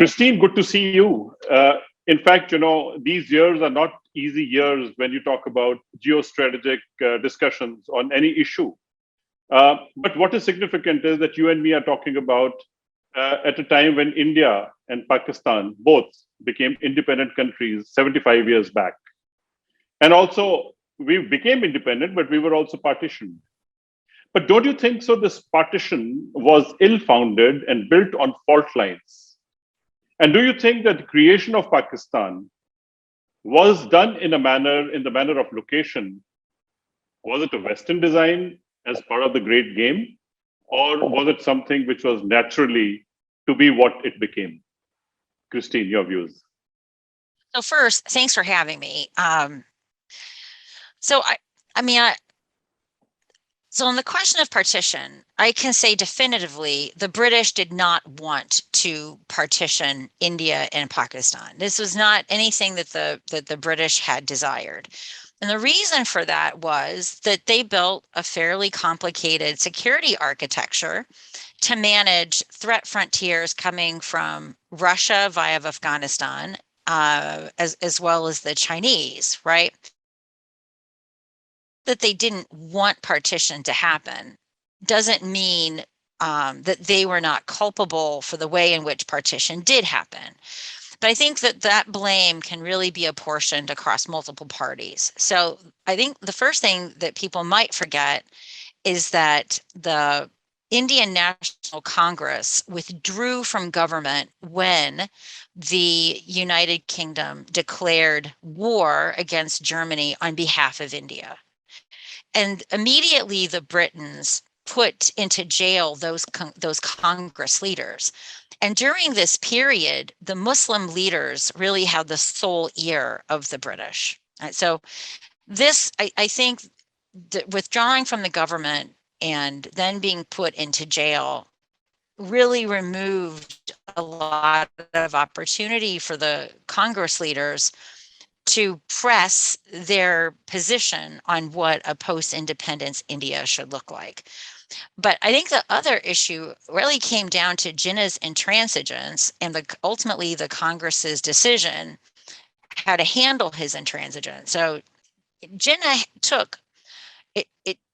Christine, good to see you. In fact, these years are not easy years when you talk about geostrategic discussions on any issue. But what is significant is that you and me are talking about at a time when India and Pakistan both became independent countries 75 years back. And also, we became independent, but we were also partitioned. But don't you think so? This partition was ill-founded and built on fault lines. And do you think that the creation of Pakistan was done in the manner of location? Was it a Western design as part of the great game? Or was it something which was naturally to be what it became? Christine, your views. So first, thanks for having me. So on the question of partition, I can say definitively the British did not want to partition India and Pakistan. This was not anything that the British had desired. And the reason for that was that they built a fairly complicated security architecture to manage threat frontiers coming from Russia via Afghanistan, as well as the Chinese, right? That they didn't want partition to happen doesn't mean that they were not culpable for the way in which partition did happen. But I think that blame can really be apportioned across multiple parties. So I think the first thing that people might forget is that the Indian National Congress withdrew from government when the United Kingdom declared war against Germany on behalf of India. And immediately the Britons put into jail those Congress leaders. And during this period, the Muslim leaders really had the sole ear of the British. So this, I think, withdrawing from the government and then being put into jail really removed a lot of opportunity for the Congress leaders to press their position on what a post-independence India should look like. But I think the other issue really came down to Jinnah's intransigence and ultimately the Congress's decision how to handle his intransigence. So Jinnah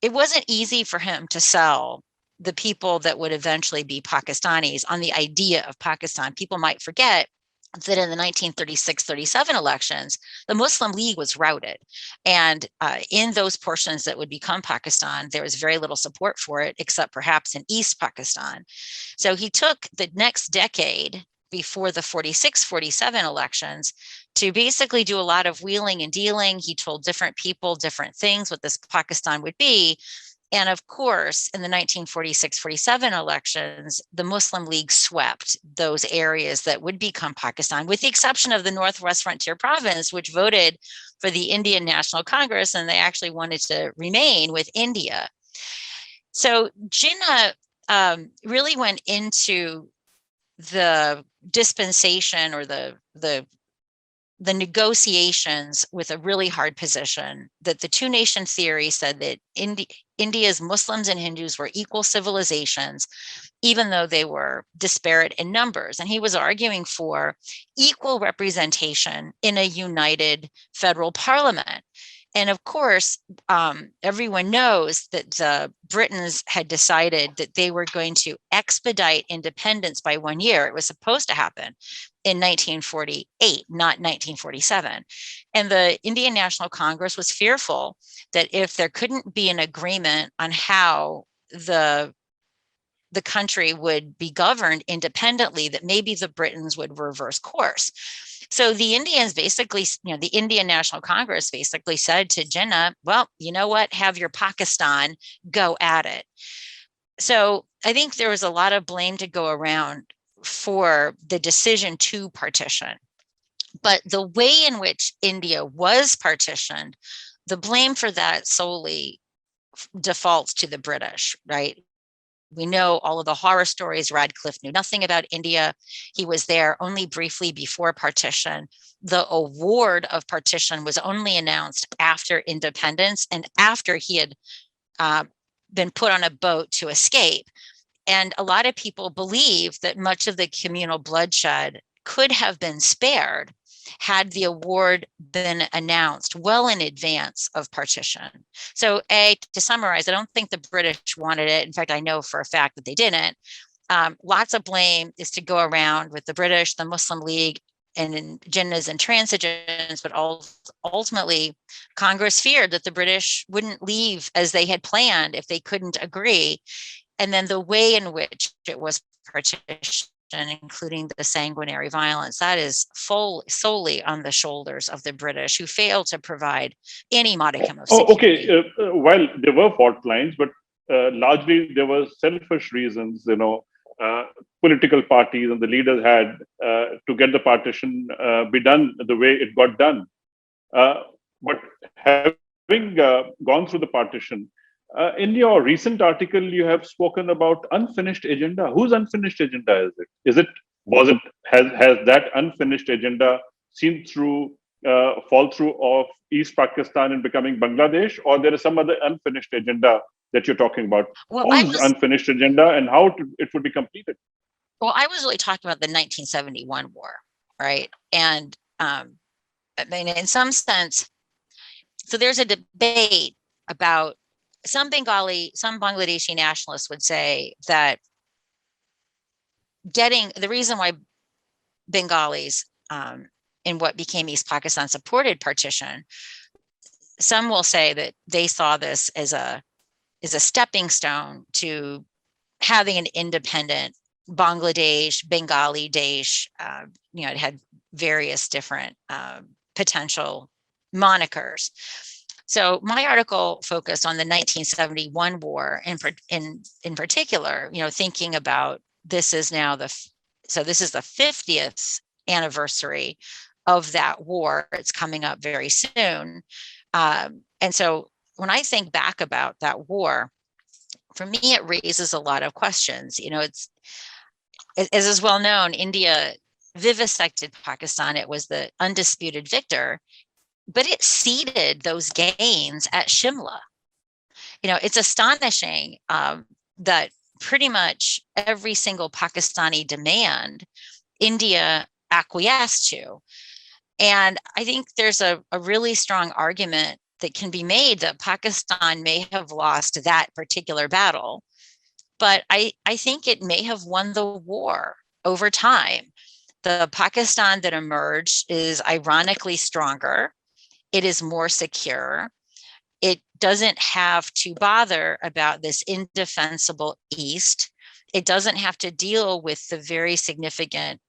it wasn't easy for him to sell the people that would eventually be Pakistanis on the idea of Pakistan. People might forget that in the 1936-37 elections, the Muslim League was routed. And in those portions that would become Pakistan, there was very little support for it, except perhaps in East Pakistan. So he took the next decade before the 46-47 elections to basically do a lot of wheeling and dealing. He told different people different things what this Pakistan would be. And of course, in the 1946-47 elections, the Muslim League swept those areas that would become Pakistan, with the exception of the Northwest Frontier Province, which voted for the Indian National Congress, and they actually wanted to remain with India. So Jinnah really went into the dispensation or the negotiations with a really hard position, that the two-nation theory said that India's Muslims and Hindus were equal civilizations, even though they were disparate in numbers. And he was arguing for equal representation in a united federal parliament. And of course, everyone knows that the Britons had decided that they were going to expedite independence by 1 year. It was supposed to happen in 1948, not 1947. And the Indian National Congress was fearful that if there couldn't be an agreement on how the country would be governed independently, that maybe the Britons would reverse course. So the Indians basically, the Indian National Congress basically said to Jinnah, well, you know what, have your Pakistan, go at it. So I think there was a lot of blame to go around for the decision to partition. But the way in which India was partitioned, the blame for that solely defaults to the British, right? We know all of the horror stories. Radcliffe knew nothing about India. He was there only briefly before partition. The award of partition was only announced after independence and after he had been put on a boat to escape. And a lot of people believe that much of the communal bloodshed could have been spared had the award been announced well in advance of partition. So to summarize, I don't think the British wanted it. In fact, I know for a fact that they didn't. Lots of blame is to go around with the British, the Muslim League, and Jinnahs and transigents, but ultimately Congress feared that the British wouldn't leave as they had planned if they couldn't agree. And then the way in which it was partitioned, including the sanguinary violence, that is solely on the shoulders of the British, who failed to provide any modicum of security. Well, there were fault lines, but largely there were selfish reasons, political parties and the leaders had to get the partition be done the way it got done. But having gone through the partition, in your recent article, you have spoken about unfinished agenda. Whose unfinished agenda is it? Has that unfinished agenda seen through fall through of East Pakistan and becoming Bangladesh, or there is some other unfinished agenda that you're talking about? Well, Whose unfinished agenda and how it would be completed? Well, I was really talking about the 1971 war, right? And I mean, in some sense, so there's a debate about some Bangladeshi nationalists would say that the reason why Bengalis in what became East Pakistan supported partition, some will say that they saw this as a stepping stone to having an independent Bangladesh, Bengali Desh. It had various different potential monikers. So my article focused on the 1971 war in particular, thinking about this is now this is the 50th anniversary of that war. It's coming up very soon. And so when I think back about that war, for me, it raises a lot of questions. It's, as is well known, India vivisected Pakistan. It was the undisputed victor, but it ceded those gains at Shimla. It's astonishing that pretty much every single Pakistani demand India acquiesced to. And I think there's a really strong argument that can be made that Pakistan may have lost that particular battle, but I think it may have won the war over time. The Pakistan that emerged is ironically stronger. It is more secure. It doesn't have to bother about this indefensible East. It doesn't have to deal with the very significant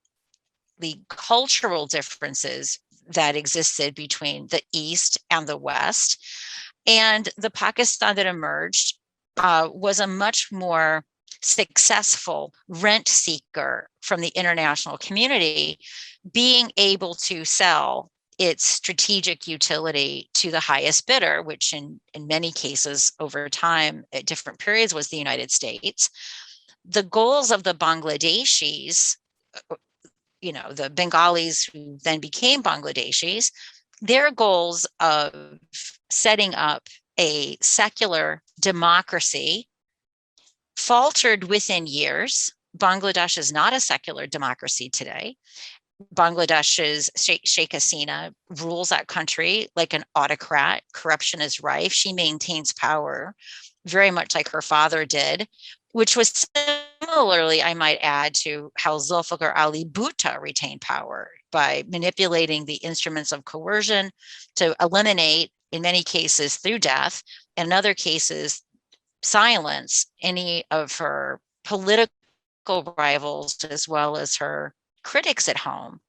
cultural differences that existed between the East and the West. And the Pakistan that emerged was a much more successful rent seeker from the international community, being able to sell its strategic utility to the highest bidder, which in many cases over time at different periods was the United States. The goals of the Bangladeshis, the Bengalis who then became Bangladeshis, their goals of setting up a secular democracy faltered within years. Bangladesh is not a secular democracy today. Bangladesh's Sheikh Hasina rules that country like an autocrat. Corruption is rife. She maintains power very much like her father did, which was similarly, I might add, to how Zulfikar Ali Bhutto retained power by manipulating the instruments of coercion to eliminate, in many cases through death, and in other cases, silence any of her political rivals as well as her critics at home.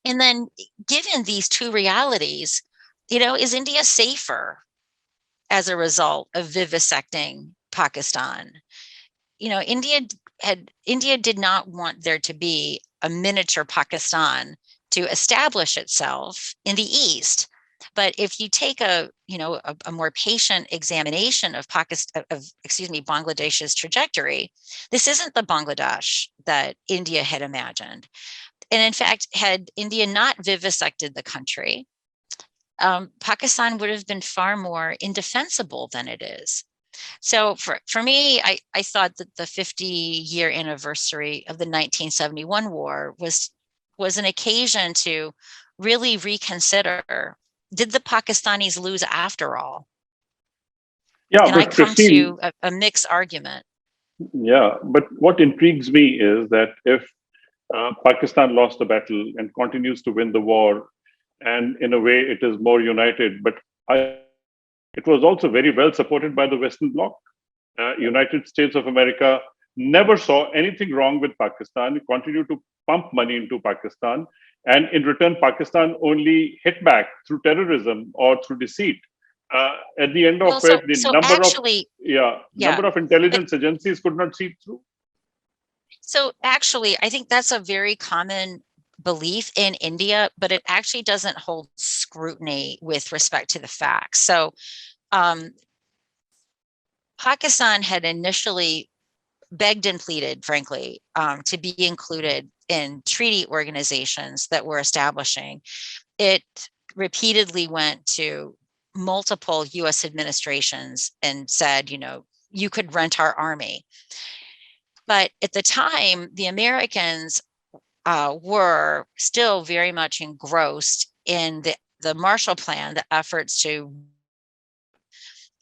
And then given these two realities, is India safer as a result of vivisecting Pakistan? India did not want there to be a miniature Pakistan to establish itself in the East. But if you take a more patient examination of Bangladesh's trajectory, this isn't the Bangladesh that India had imagined. And in fact, had India not vivisected the country, Pakistan would have been far more indefensible than it is. So for me, I thought that the 50-year anniversary of the 1971 war was was an occasion to really reconsider, did the Pakistanis lose after all? Yeah, And I but come Christine, to a mixed argument. yeah, but what intrigues me is that if Pakistan lost the battle and continues to win the war, and in a way it is more united, but it was also very well supported by the Western Bloc. United States of America never saw anything wrong with Pakistan. It continued to pump money into Pakistan, and in return, Pakistan only hit back through terrorism or through deceit. At the end of Well, it, the so number of actually, yeah. number of But intelligence agencies could not see through. so actually, I think that's a very common belief in India, but it actually doesn't hold scrutiny with respect to the facts. So um, Pakistan had initially begged and pleaded, frankly, to be included in treaty organizations that were establishing. It repeatedly went to multiple US administrations and said, you could rent our army. But at the time, the Americans were still very much engrossed in the Marshall Plan, the efforts to,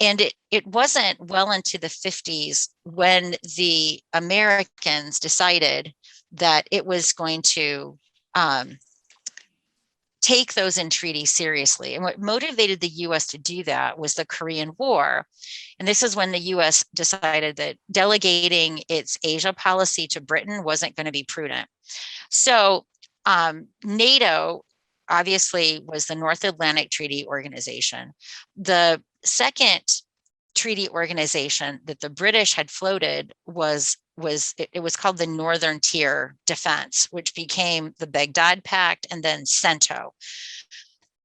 and it wasn't well into the 50s when the Americans decided that it was going to take those entreaties seriously. And what motivated the US to do that was the Korean War. And this is when the US decided that delegating its Asia policy to Britain wasn't going to be prudent. So NATO obviously was the North Atlantic Treaty Organization. The second treaty organization that the British had floated was called the Northern Tier Defense, which became the Baghdad Pact and then CENTO.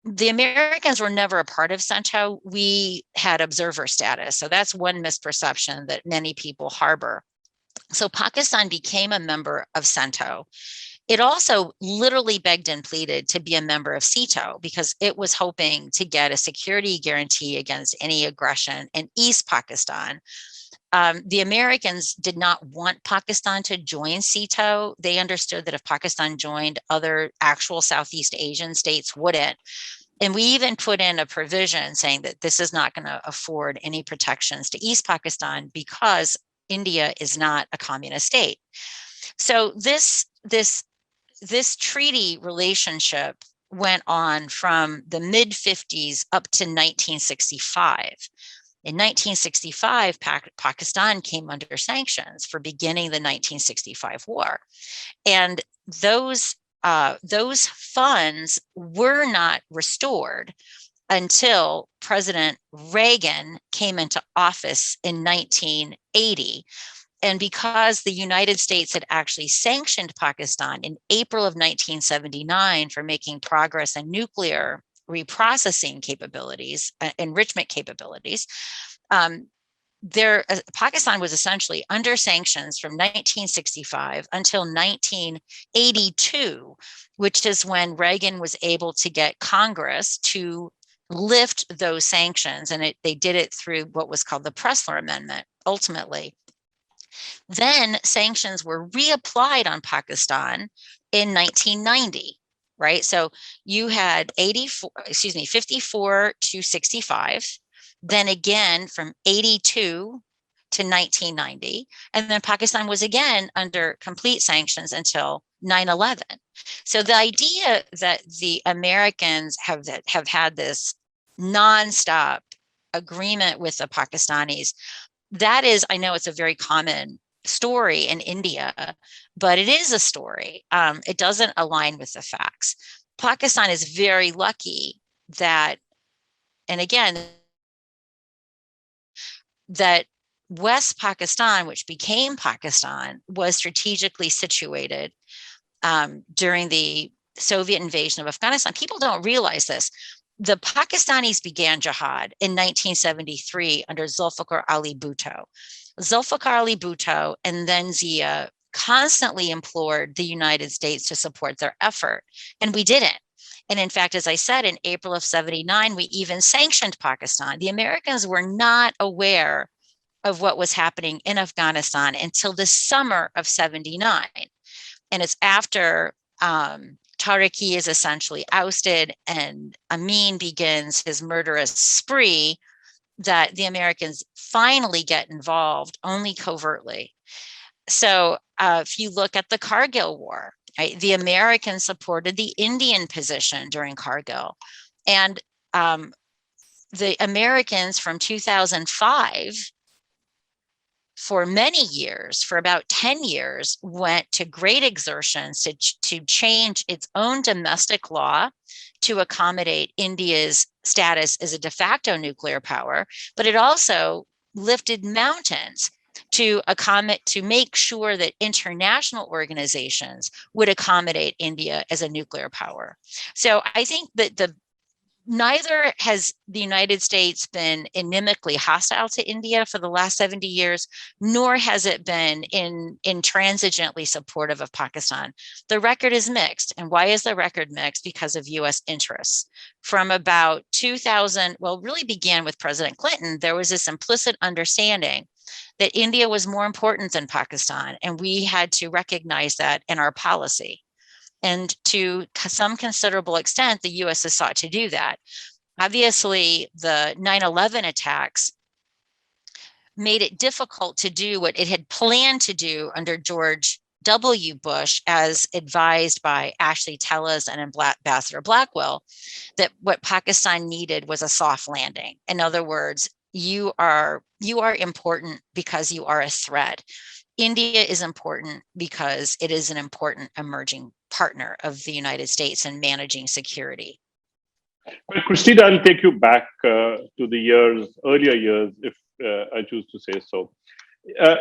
The Americans were never a part of CENTO. We had observer status. So that's one misperception that many people harbor. So Pakistan became a member of CENTO. It also literally begged and pleaded to be a member of CETO because it was hoping to get a security guarantee against any aggression in East Pakistan. The Americans did not want Pakistan to join CETO. They understood that if Pakistan joined, other actual Southeast Asian states wouldn't. And we even put in a provision saying that this is not going to afford any protections to East Pakistan because India is not a communist state. So this treaty relationship went on from the mid 50s up to 1965. In 1965, Pakistan came under sanctions for beginning the 1965 war. And those funds were not restored until President Reagan came into office in 1980. And because the United States had actually sanctioned Pakistan in April of 1979 for making progress in nuclear reprocessing capabilities, enrichment capabilities, Pakistan was essentially under sanctions from 1965 until 1982, which is when Reagan was able to get Congress to lift those sanctions. And they did it through what was called the Pressler Amendment, ultimately. Then sanctions were reapplied on Pakistan in 1990, right? So you had 54 to 65, then again from 82 to 1990, and then Pakistan was again under complete sanctions until 9/11. So the idea that the Americans have had this nonstop agreement with the Pakistanis, that is, I know it's a very common story in India, but it is a story. It doesn't align with the facts. Pakistan is very lucky that, and again, that West Pakistan, which became Pakistan, was strategically situated during the Soviet invasion of Afghanistan. People don't realize this. The Pakistanis began jihad in 1973 under Zulfikar Ali Bhutto. Zulfikar Ali Bhutto and then Zia constantly implored the United States to support their effort, and we didn't. And in fact, as I said, in April of 79, we even sanctioned Pakistan. The Americans were not aware of what was happening in Afghanistan until the summer of 79. And it's after Tariqi is essentially ousted and Amin begins his murderous spree, that the Americans finally get involved, only covertly. So if you look at the Kargil War, right, the Americans supported the Indian position during Kargil. And the Americans from 2005, for many years, for about 10 years, went to great exertions to change its own domestic law to accommodate India's status as a de facto nuclear power, but it also lifted mountains to make sure that international organizations would accommodate India as a nuclear power. So I think that neither has the United States been inimically hostile to India for the last 70 years, nor has it been intransigently supportive of Pakistan. The record is mixed. And why is the record mixed? Because of US interests. From about 2000, well, really began with President Clinton, there was this implicit understanding that India was more important than Pakistan, and we had to recognize that in our policy. And to some considerable extent, the US has sought to do that. Obviously, the 9/11 attacks made it difficult to do what it had planned to do under George W. Bush, as advised by Ashley Tellez and Ambassador Blackwell, that what Pakistan needed was a soft landing. In other words, you are important because you are a threat. India is important because it is an important emerging partner of the United States in managing security. Well, Christina, I'll take you back to the earlier years, if I choose to say so.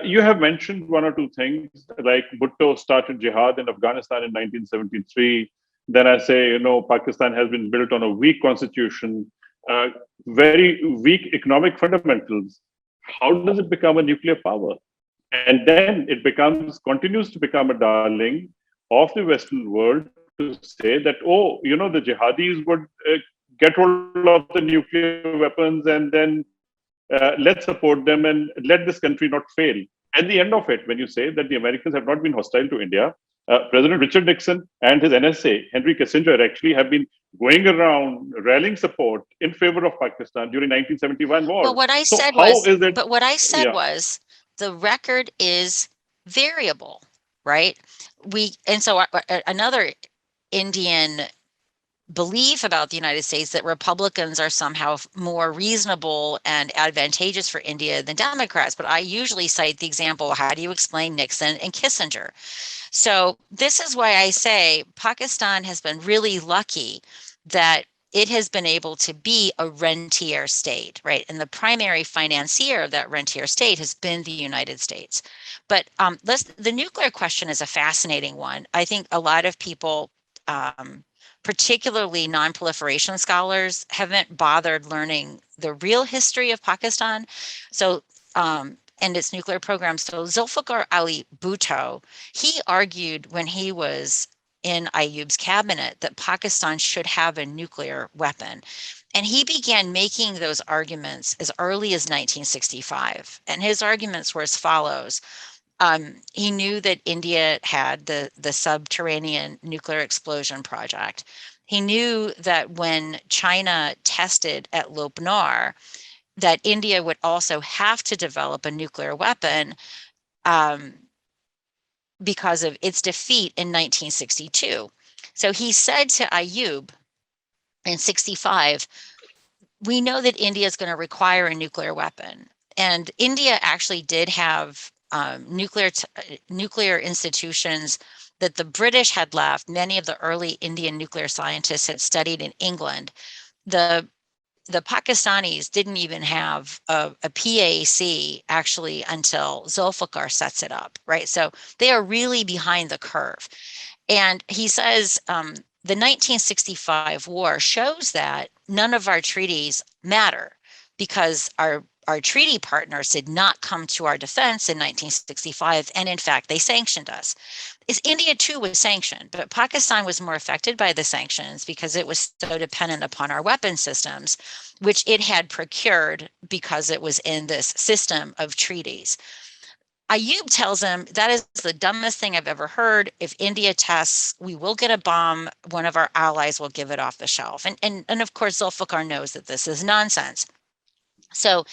You have mentioned one or two things, like Bhutto started jihad in Afghanistan in 1973. Then I say, Pakistan has been built on a weak constitution, very weak economic fundamentals. How does it become a nuclear power? And then it continues to become a darling of the Western world to say that, the jihadis would get hold of the nuclear weapons, and then let's support them and let this country not fail. At the end of it, when you say that the Americans have not been hostile to India, President Richard Nixon and his NSA, Henry Kissinger, actually have been going around rallying support in favor of Pakistan during 1971 war. Well, what I said was the record is variable, right? Another Indian belief about the United States that Republicans are somehow more reasonable and advantageous for India than Democrats. But I usually cite the example, how do you explain Nixon and Kissinger? So this is why I say Pakistan has been really lucky that it has been able to be a rentier state, right? And the primary financier of that rentier state has been the United States. But the nuclear question is a fascinating one. I think a lot of people, particularly non-proliferation scholars, haven't bothered learning the real history of Pakistan. So, and its nuclear program. So Zulfikar Ali Bhutto, he argued when he was in Ayub's cabinet that Pakistan should have a nuclear weapon. And he began making those arguments as early as 1965. And his arguments were as follows. He knew that India had the subterranean nuclear explosion project. He knew that when China tested at Lopnar, that India would also have to develop a nuclear weapon because of its defeat in 1962. So he said to Ayub in 65, we know that India is going to require a nuclear weapon. And India actually did have nuclear institutions that the British had left. Many of the early Indian nuclear scientists had studied in England. The Pakistanis didn't even have a PAC actually until Zulfikar sets it up, right? So they are really behind the curve. And he says the 1965 war shows that none of our treaties matter because our treaty partners did not come to our defense in 1965, and in fact, they sanctioned us. India too was sanctioned, but Pakistan was more affected by the sanctions because it was so dependent upon our weapon systems, which it had procured because it was in this system of treaties. Ayub tells him, that is the dumbest thing I've ever heard. If India tests, we will get a bomb. One of our allies will give it off the shelf. And of course, Zulfikar knows that this is nonsense. So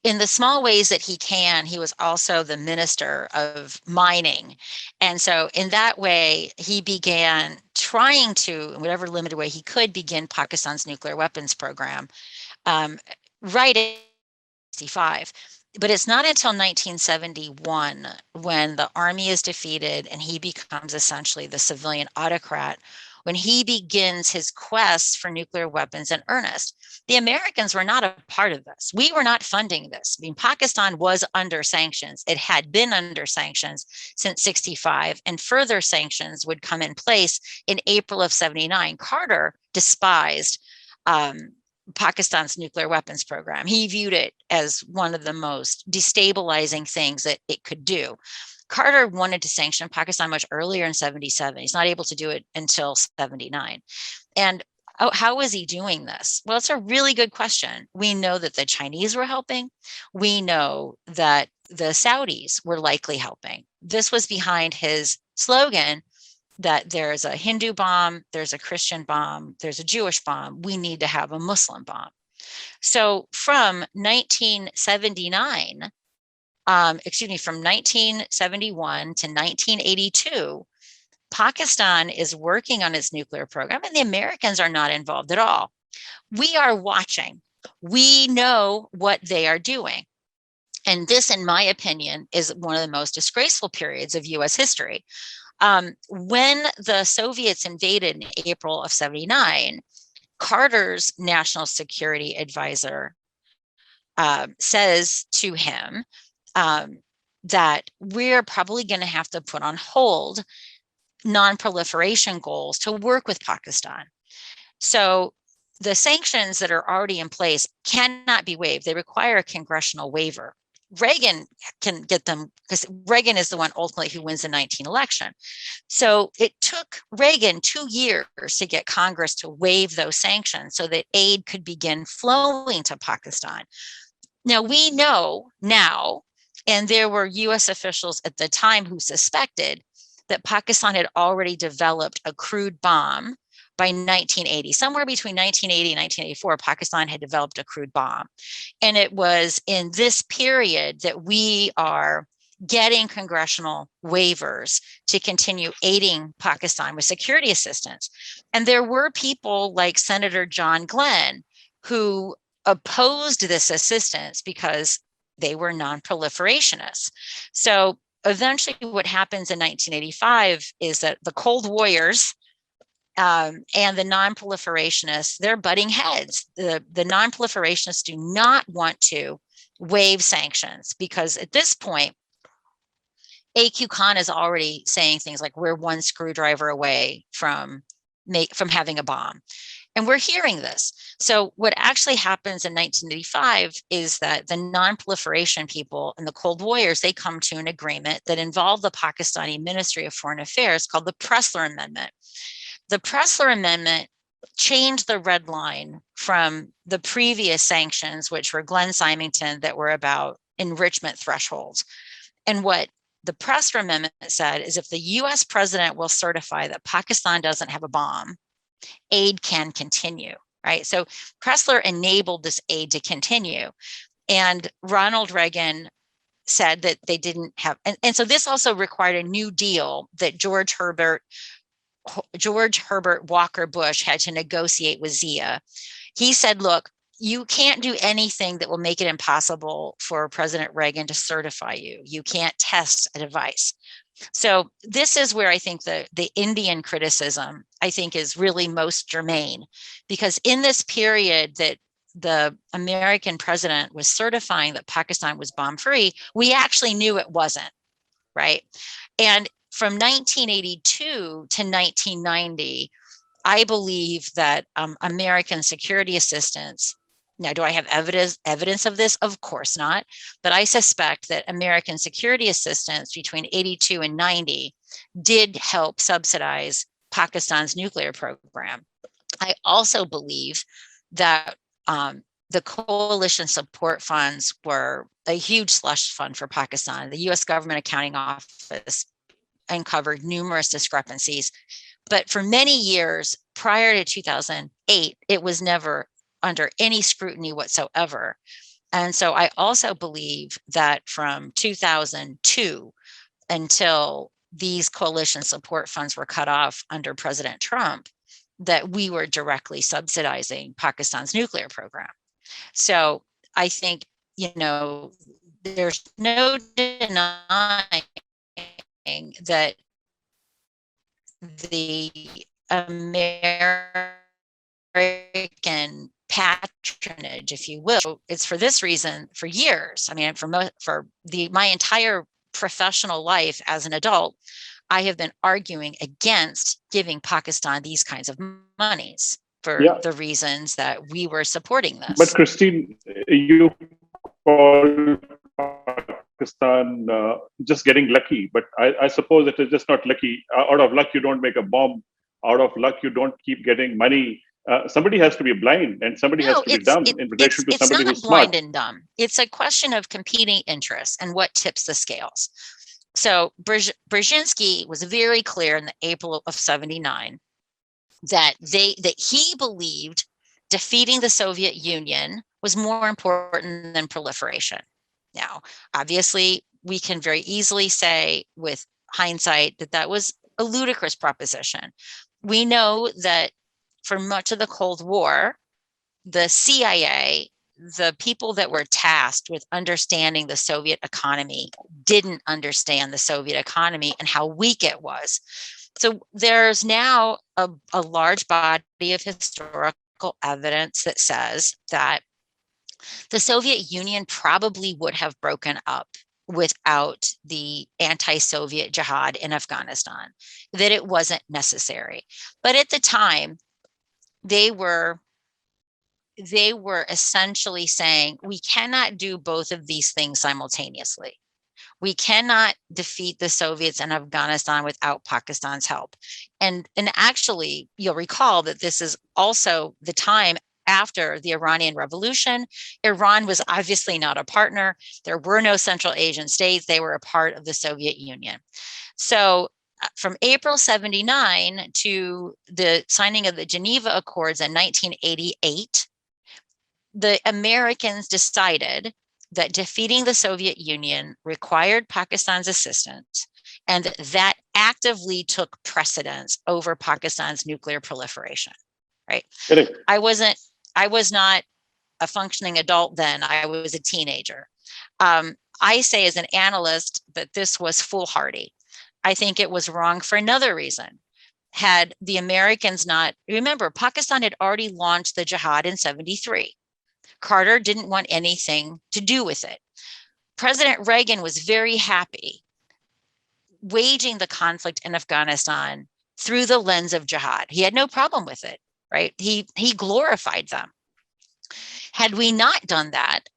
in the small ways that he can, he was also the minister of mining. And so in that way, he began trying to, in whatever limited way he could, begin Pakistan's nuclear weapons program right in 1965. But it's not until 1971 when the army is defeated and he becomes essentially the civilian autocrat, when he begins his quest for nuclear weapons in earnest. The Americans were not a part of this. We were not funding this. I mean, Pakistan was under sanctions. It had been under sanctions since 65, and further sanctions would come in place in April of 79. Carter despised Pakistan's nuclear weapons program. He viewed it as one of the most destabilizing things that it could do. Carter wanted to sanction Pakistan much earlier in 77. He's not able to do it until 79. And how is he doing this? Well, it's a really good question. We know that the Chinese were helping. We know that the Saudis were likely helping. This was behind his slogan that there's a Hindu bomb, there's a Christian bomb, there's a Jewish bomb. We need to have a Muslim bomb. So from 1979, from 1971 to 1982, Pakistan is working on its nuclear program, and the Americans are not involved at all. We are watching. We know what they are doing. And this, in my opinion, is one of the most disgraceful periods of US history. When the Soviets invaded in April of 79, Carter's national security advisor says to him that we're probably going to have to put on hold non-proliferation goals to work with Pakistan. So the sanctions that are already in place cannot be waived. They require a congressional waiver. Reagan can get them because Reagan is the one ultimately who wins the 19 election. So it took Reagan 2 years to get Congress to waive those sanctions so that aid could begin flowing to Pakistan. Now we know now, and there were US officials at the time who suspected that Pakistan had already developed a crude bomb by 1980. Somewhere between 1980 and 1984, Pakistan had developed a crude bomb. And it was in this period that we are getting congressional waivers to continue aiding Pakistan with security assistance. And there were people like Senator John Glenn who opposed this assistance because they were non-proliferationists. So eventually what happens in 1985 is that the Cold Warriors and the non-proliferationists, they're butting heads. The non-proliferationists do not want to waive sanctions because at this point, A.Q. Khan is already saying things like we're one screwdriver away from having a bomb. And we're hearing this. So what actually happens in 1985 is that the non-proliferation people and the Cold Warriors, they come to an agreement that involved the Pakistani Ministry of Foreign Affairs called the Pressler Amendment. The Pressler Amendment changed the red line from the previous sanctions, which were Glenn Symington, that were about enrichment thresholds. And what the Pressler Amendment said is if the US president will certify that Pakistan doesn't have a bomb, aid can continue, right? So Pressler enabled this aid to continue. And Ronald Reagan said that they didn't have, and so this also required a new deal that George Herbert Walker Bush had to negotiate with Zia. He said, look, you can't do anything that will make it impossible for President Reagan to certify you. You can't test a device. So this is where I think the Indian criticism, I think, is really most germane, because in this period that the American president was certifying that Pakistan was bomb-free, we actually knew it wasn't, right? And from 1982 to 1990, I believe that American security assistance, now, do I have evidence of this? Of course not. But I suspect that American security assistance between 82 and 90 did help subsidize Pakistan's nuclear program. I also believe that the coalition support funds were a huge slush fund for Pakistan. The US Government Accounting Office uncovered numerous discrepancies. But for many years prior to 2008, it was never under any scrutiny whatsoever. And so I also believe that from 2002 until these coalition support funds were cut off under President Trump, that we were directly subsidizing Pakistan's nuclear program. So I think, there's no denying that the American patronage, if you will, it's for this reason for years. I mean, for my entire professional life as an adult, I have been arguing against giving Pakistan these kinds of monies for the reasons that we were supporting this. But Christine, you call Pakistan just getting lucky, but I suppose it is just not lucky. Out of luck, you don't make a bomb. Out of luck, you don't keep getting money. Somebody has to be blind and somebody has to be dumb in relation to somebody who's smart. It's not blind and dumb. It's a question of competing interests and what tips the scales. So Brzezinski was very clear in the April of '79 that he believed defeating the Soviet Union was more important than proliferation. Now, obviously, we can very easily say with hindsight that was a ludicrous proposition. We know that for much of the Cold War, the CIA, the people that were tasked with understanding the Soviet economy, didn't understand the Soviet economy and how weak it was. So there's now a large body of historical evidence that says that the Soviet Union probably would have broken up without the anti-Soviet jihad in Afghanistan, that it wasn't necessary. But at the time, they were essentially saying, we cannot do both of these things simultaneously. We cannot defeat the Soviets in Afghanistan without Pakistan's help. And actually, you'll recall that this is also the time after the Iranian Revolution. Iran was obviously not a partner. There were no Central Asian states. They were a part of the Soviet Union. So from April '79 to the signing of the Geneva Accords in 1988, the Americans decided that defeating the Soviet Union required Pakistan's assistance, and that actively took precedence over Pakistan's nuclear proliferation, right? I was not a functioning adult then. I was a teenager. I say as an analyst that this was foolhardy. I think it was wrong for another reason. Had the Americans not, remember, Pakistan had already launched the jihad in '73. Carter didn't want anything to do with it. President Reagan was very happy waging the conflict in Afghanistan through the lens of jihad. He had no problem with it, right? He glorified them. Had we not done that,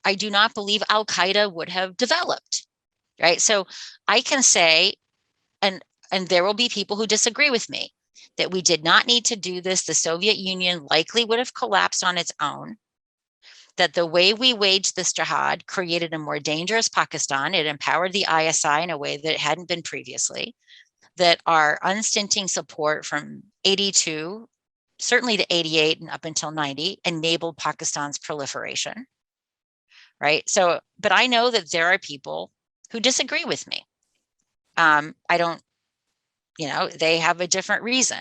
I do not believe Al-Qaeda would have developed, right? So I can say, and there will be people who disagree with me, that we did not need to do this. The Soviet Union likely would have collapsed on its own, that the way we waged this jihad created a more dangerous Pakistan. It empowered the ISI in a way that it hadn't been previously, that our unstinting support from '82, certainly to '88 and up until '90, enabled Pakistan's proliferation, right? So, but I know that there are people who disagree with me. I don't, they have a different reason.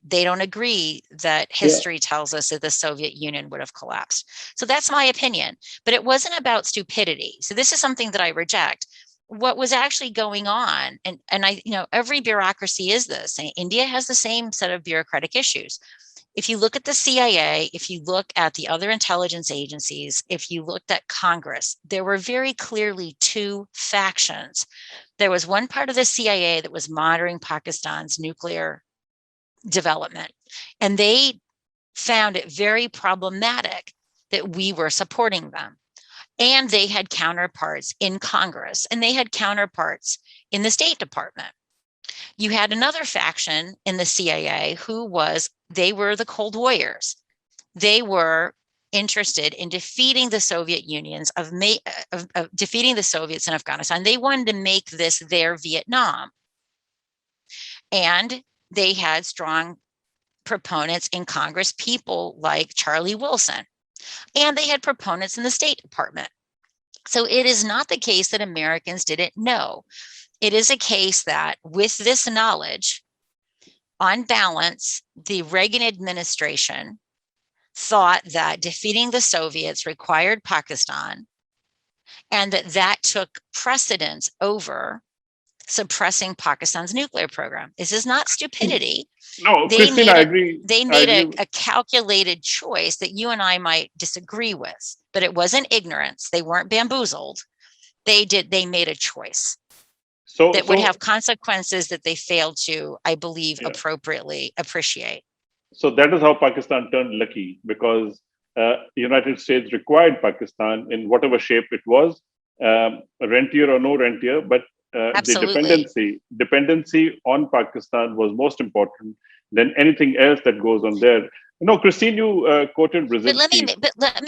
They don't agree that history tells us that the Soviet Union would have collapsed. So that's my opinion, but it wasn't about stupidity. So this is something that I reject. What was actually going on, and I, every bureaucracy is this. India has the same set of bureaucratic issues. If you look at the CIA, if you look at the other intelligence agencies, if you looked at Congress, there were very clearly two factions. There was one part of the CIA that was monitoring Pakistan's nuclear development, and they found it very problematic that we were supporting them. And they had counterparts in Congress, and they had counterparts in the State Department. You had another faction in the CIA they were the Cold Warriors. They were interested in defeating the Soviet Unions of defeating the Soviets in Afghanistan. They wanted to make this their Vietnam. And they had strong proponents in Congress, people like Charlie Wilson, and they had proponents in the State Department. So it is not the case that Americans didn't know. It is a case that with this knowledge, on balance, the Reagan administration thought that defeating the Soviets required Pakistan, and that took precedence over suppressing Pakistan's nuclear program. This is not stupidity. No, Christine, I agree. They made a calculated choice that you and I might disagree with, but it wasn't ignorance. They weren't bamboozled. They made a choice that would have consequences that they failed to, I believe, appropriately appreciate. So that is how Pakistan turned lucky, because the United States required Pakistan in whatever shape it was, rentier or no rentier, but the dependency on Pakistan was most important than anything else that goes on there. Christine, you quoted Brzezinski. But let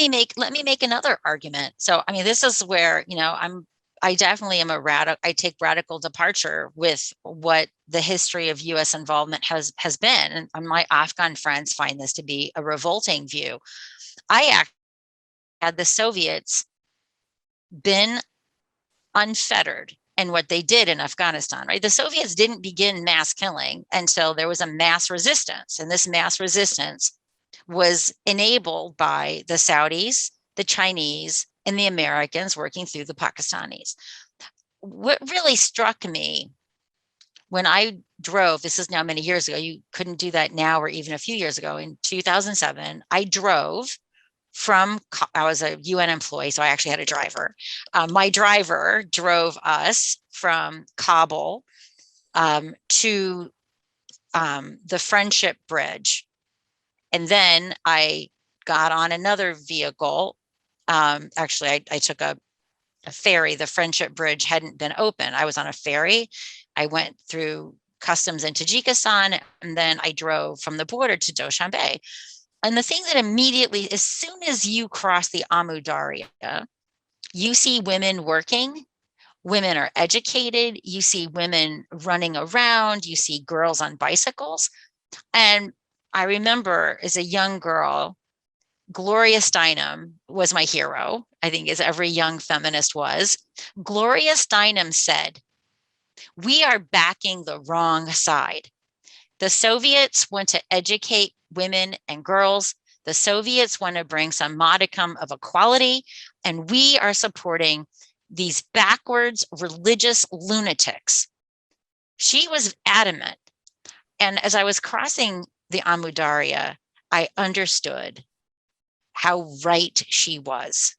me make another argument. So, I mean, this is where, I definitely am I take radical departure with what the history of U.S. involvement has been. And my Afghan friends find this to be a revolting view. Had the Soviets been unfettered in what they did in Afghanistan, right? The Soviets didn't begin mass killing until there was a mass resistance. And this mass resistance was enabled by the Saudis, the Chinese, and the Americans working through the Pakistanis. What really struck me when I drove, this is now many years ago, you couldn't do that now or even a few years ago, in 2007, I drove I was a UN employee, so I actually had a driver. My driver drove us from Kabul to the Friendship Bridge. And then I got on another vehicle. Actually, I took a ferry. The Friendship Bridge hadn't been open. I was on a ferry. I went through customs in Tajikistan, and then I drove from the border to Doshanbe. And the thing that immediately, as soon as you cross the Amu Darya, you see women working, women are educated, you see women running around, you see girls on bicycles. And I remember as a young girl, Gloria Steinem was my hero, I think, as every young feminist was. Gloria Steinem said, "We are backing the wrong side. The Soviets want to educate women and girls. The Soviets want to bring some modicum of equality, and we are supporting these backwards religious lunatics." She was adamant. And as I was crossing the Amu Darya, I understood how right she was.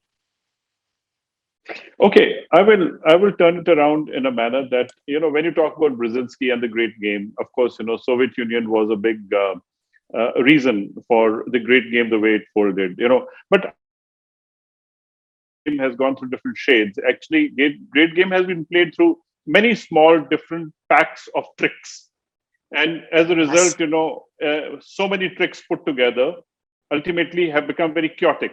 Okay, I will turn it around in a manner that, when you talk about Brzezinski and the Great Game, of course, Soviet Union was a big reason for the Great Game the way it folded, but game has gone through different shades. Actually, Great Game has been played through many small different packs of tricks. And as a result, so many tricks put together ultimately have become very chaotic.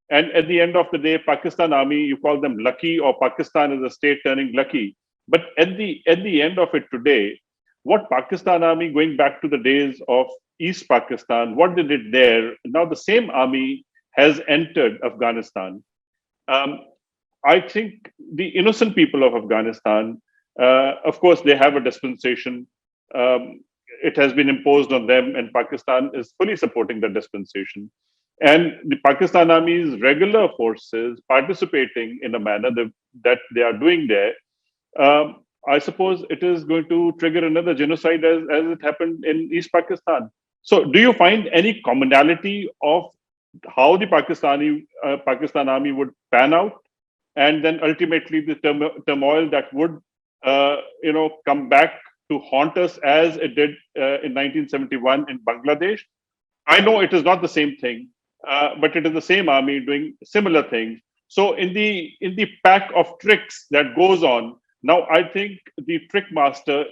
And at the end of the day, Pakistan Army, you call them lucky, or Pakistan as a state turning lucky. But at the end of it today, what Pakistan Army, going back to the days of East Pakistan, what they did there, now the same army has entered Afghanistan. I think the innocent people of Afghanistan, of course, they have a dispensation. It has been imposed on them, and Pakistan is fully supporting the dispensation. And the Pakistan Army's regular forces participating in a manner that they are doing there, I suppose it is going to trigger another genocide as it happened in East Pakistan. So do you find any commonality of how the Pakistan Army would pan out, and then ultimately the turmoil that would come back to haunt us as it did in 1971 in Bangladesh? I know it is not the same thing, but it is the same army doing similar things. So in the pack of tricks that goes on now, I think the trick masters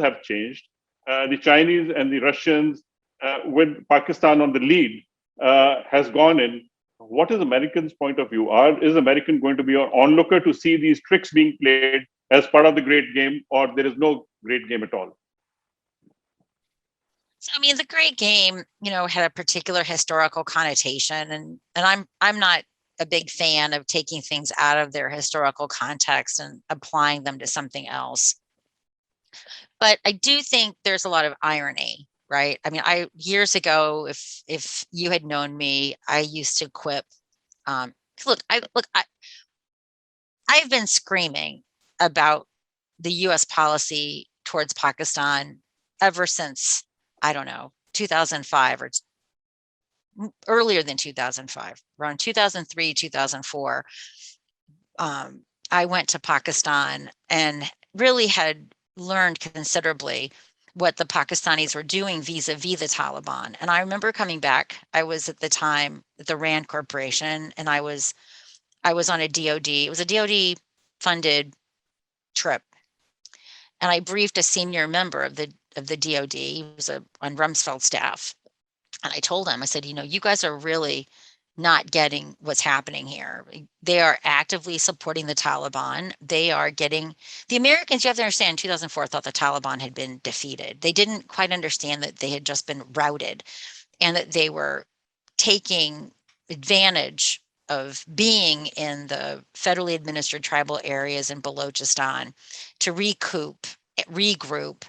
have changed. The Chinese and the Russians, with Pakistan on the lead, has gone in. What is Americans' point of view? Is American going to be an onlooker to see these tricks being played as part of the great game, or there is no great game at all? So, I mean, the great game, had a particular historical connotation, and I'm not a big fan of taking things out of their historical context and applying them to something else. But I do think there's a lot of irony, right? I mean, years ago, if you had known me, I used to quip. Look, I've been screaming about the U.S. policy towards Pakistan ever since, I don't know, 2005 or earlier than 2005, around 2003, 2004. I went to Pakistan and really had learned considerably what the Pakistanis were doing vis-a-vis the Taliban. And I remember coming back. I was at the time at the Rand Corporation, and I was on a DOD. It was a DOD funded trip, and I briefed a senior member of the DOD. He was on Rumsfeld's staff, and I told him, I said, you guys are really not getting what's happening here. They are actively supporting the Taliban. They are getting the Americans. You have to understand, in 2004, thought the Taliban had been defeated. They didn't quite understand that they had just been routed, and that they were taking advantage of being in the federally administered tribal areas in Balochistan to regroup,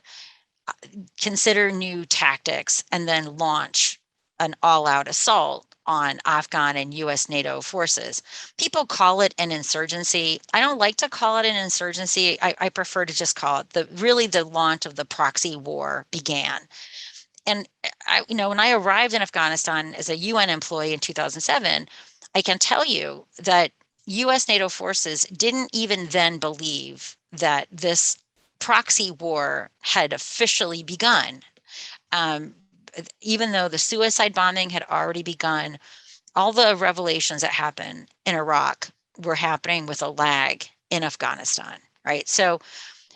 consider new tactics, and then launch an all-out assault on Afghan and U.S. NATO forces. People call it an insurgency. I don't like to call it an insurgency. I prefer to just call it the launch of the proxy war began. And when I arrived in Afghanistan as a UN employee in 2007, I can tell you that U.S. NATO forces didn't even then believe that this proxy war had officially begun. Even though the suicide bombing had already begun, all the revelations that happened in Iraq were happening with a lag in Afghanistan, right? So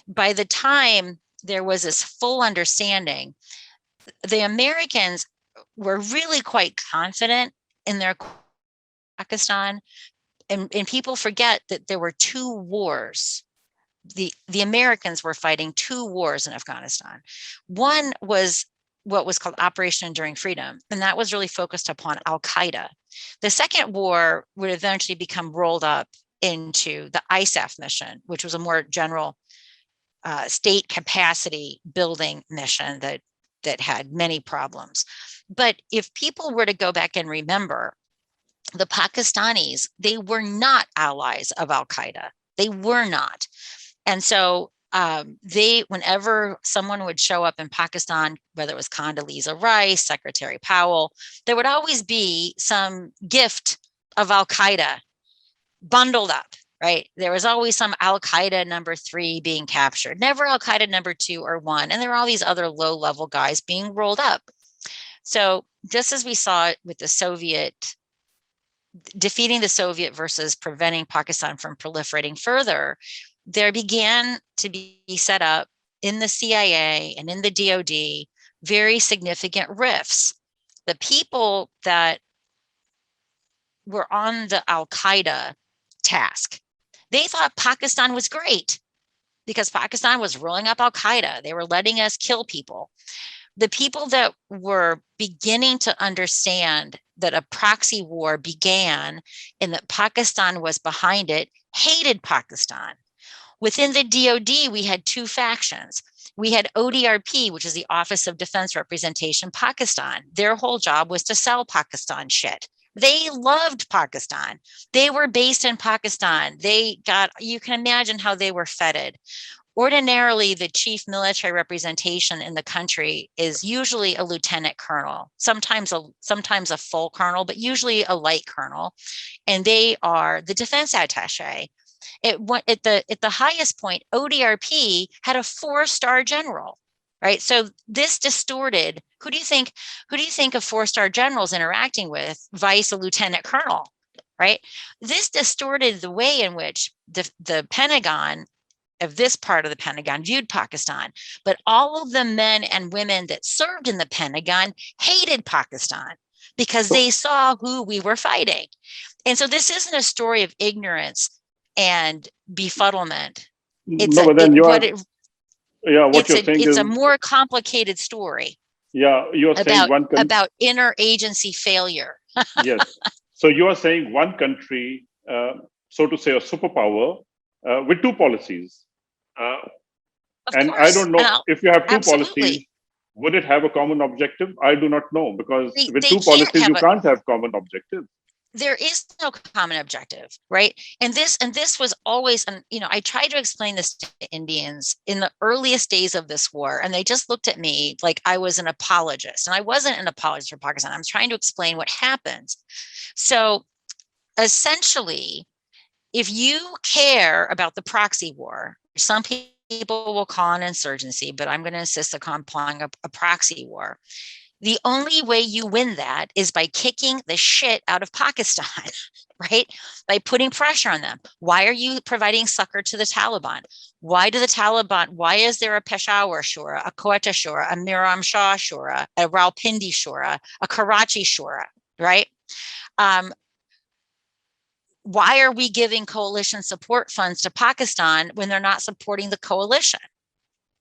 by the time there was this full understanding, the Americans were really quite confident in their Pakistan, and people forget that there were two wars. The Americans were fighting two wars in Afghanistan. One was what was called Operation Enduring Freedom, and that was really focused upon Al-Qaeda. The second war would eventually become rolled up into the ISAF mission, which was a more general state capacity building mission that had many problems. But if people were to go back and remember, the Pakistanis, they were not allies of Al-Qaeda. They were not. And so whenever someone would show up in Pakistan, whether it was Condoleezza Rice, Secretary Powell, there would always be some gift of Al-Qaeda bundled up, right? There was always some Al-Qaeda number 3 being captured, never Al-Qaeda number 2 or 1. And there were all these other low-level guys being rolled up. So just as we saw it with defeating the Soviet versus preventing Pakistan from proliferating further, there began to be set up in the CIA and in the DOD very significant rifts. The people that were on the Al-Qaeda task, they thought Pakistan was great because Pakistan was rolling up Al-Qaeda. They were letting us kill people. The people that were beginning to understand that a proxy war began and that Pakistan was behind it hated Pakistan. Within the DOD, we had two factions. We had ODRP, which is the Office of Defense Representation Pakistan. Their whole job was to sell Pakistan shit. They loved Pakistan. They were based in Pakistan. You can imagine how they were feted. Ordinarily, the chief military representation in the country is usually a lieutenant colonel, sometimes a full colonel, but usually a light colonel. And they are the defense attaché. At the highest point, ODRP had a 4-star general, right? So this distorted. Who do you think a 4-star general is interacting with? Vice a lieutenant colonel, right? This distorted the way in which the Pentagon of this part of the Pentagon viewed Pakistan. But all of the men and women that served in the Pentagon hated Pakistan because they saw who we were fighting. And so this isn't a story of ignorance and befuddlement. It's No, but then what you're saying it's is, a more complicated story you are saying about interagency failure. yes. So you are saying one country, so to say, a superpower with two policies. Of And I course. don't know if you have two policies, Absolutely. would it have a common objective? I do not know, because with They two can't policies, have you can't have common objectives. there is no common objective, right? And this was always, and I tried to explain this to Indians in the earliest days of this war, and they just looked at me like I was an apologist, and I wasn't an apologist for Pakistan. I'm trying to explain what happens. So essentially, if you care about the proxy war, some people will call an insurgency, but I'm going to insist upon calling a proxy war. The only way you win that is by kicking the shit out of Pakistan, right? By putting pressure on them. Why are you providing succor to the Taliban? Why is there a Peshawar Shura, a Quetta Shura, a Miram Shah Shura, a Rawalpindi Shura, a Karachi Shura, right? Why are we giving coalition support funds to Pakistan when they're not supporting the coalition,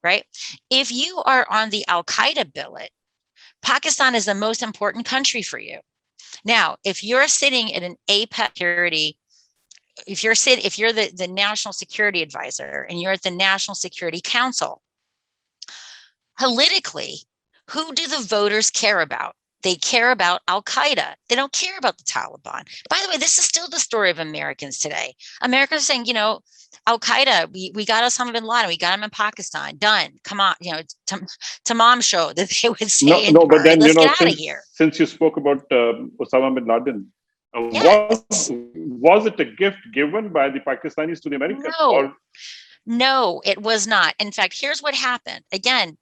right? If you are on the Al-Qaeda billet, Pakistan is the most important country for you. Now, if you're sitting at an APEC security, if you're the national security advisor and you're at the National Security Council, politically, who do the voters care about? They care about Al-Qaeda. They don't care about the Taliban. By the way, this is still the story of Americans today. Americans are saying, Al-Qaeda, we got Osama bin Laden, we got him in Pakistan, done. Come on, Tamam show that they would say, But then, let's get out of here. Since you spoke about Osama bin Laden, Yes. was it a gift given by the Pakistanis to the Americans? No, it was not. In fact, here's what happened. Again,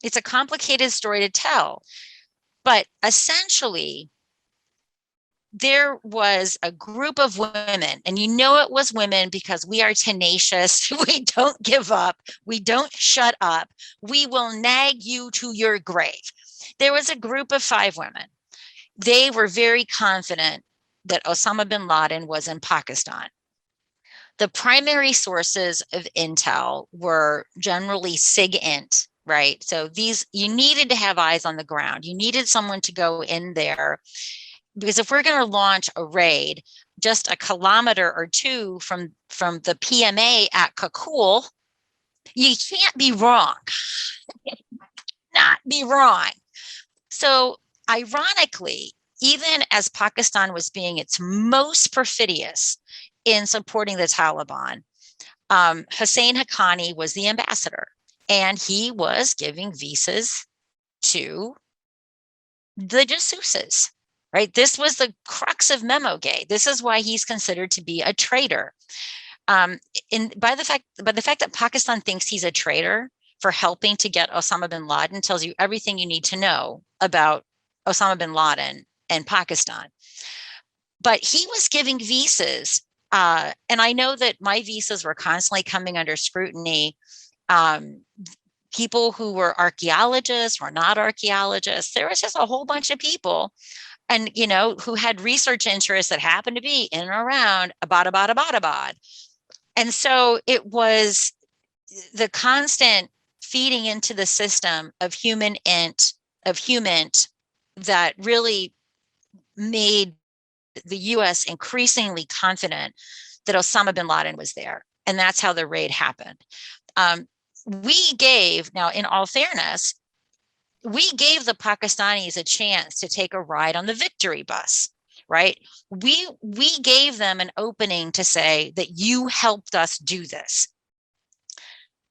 it's a complicated story to tell, but essentially there was a group of women, and it was women because we are tenacious. We don't give up. We don't shut up. We will nag you to your grave. There was a group of 5 women. They were very confident that Osama bin Laden was in Pakistan. The primary sources of intel were generally SIGINT, right? So you needed to have eyes on the ground. You needed someone to go in there, because if we're going to launch a raid just a kilometer or 2 from the PMA at Kakul, you can't be wrong. Not be wrong. So ironically, even as Pakistan was being its most perfidious in supporting the Taliban, Hussein Haqqani was the ambassador, and he was giving visas to the jassouses, right? This was the crux of Memo Gate. This is why he's considered to be a traitor. By the fact that Pakistan thinks he's a traitor for helping to get Osama bin Laden tells you everything you need to know about Osama bin Laden and Pakistan. But he was giving visas, and I know that my visas were constantly coming under scrutiny. People who were archaeologists or not archaeologists, there was just a whole bunch of people, and who had research interests that happened to be in and around Abbottabad. And so it was the constant feeding into the system of human that really made the US increasingly confident that Osama bin Laden was there. And that's how the raid happened. Now, in all fairness, we gave the Pakistanis a chance to take a ride on the victory bus, right? We gave them an opening to say that you helped us do this.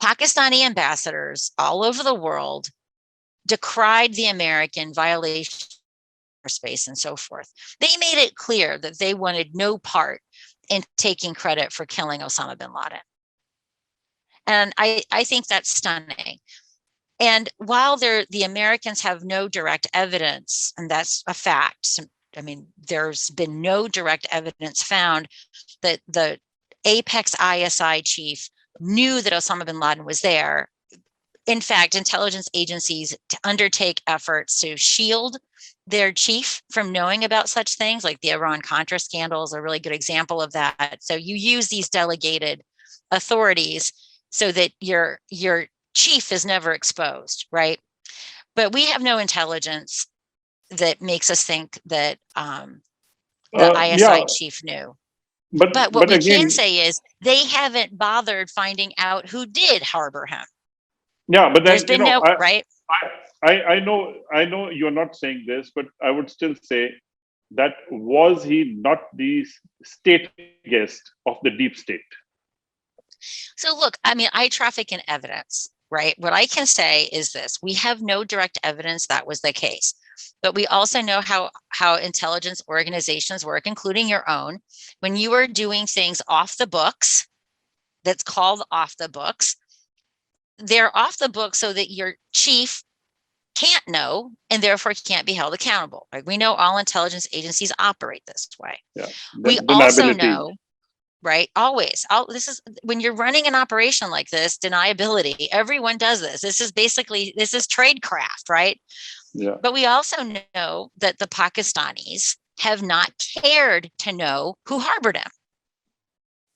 Pakistani ambassadors all over the world decried the American violation of space and so forth. They made it clear that they wanted no part in taking credit for killing Osama bin Laden. And I think that's stunning. And while the Americans have no direct evidence, and that's a fact, I mean, there's been no direct evidence found that the Apex ISI chief knew that Osama bin Laden was there. in fact, intelligence agencies to undertake efforts to shield their chief from knowing about such things, like the Iran-Contra scandal is a really good example of that. So you use these delegated authorities so that your chief is never exposed, right? But we have no intelligence that makes us think that the ISI chief knew. But what we can say is they haven't bothered finding out who did harbor him. Yeah, but then there's been no right. I know you're not saying this, but I would still say that was he not the state guest of the deep state? So look, I mean, I traffic in evidence, right? What I can say is this: we have no direct evidence that was the case, but we also know how intelligence organizations work, including your own. When you are doing things off the books, that's called off the books. They're off the books so that your chief can't know and therefore can't be held accountable. Like, we know all intelligence agencies operate this way. Yeah. We also know, right? Always. This is when you're running an operation like this, deniability. Everyone does this. This is tradecraft, right? Yeah. But we also know that the Pakistanis have not cared to know who harbored him,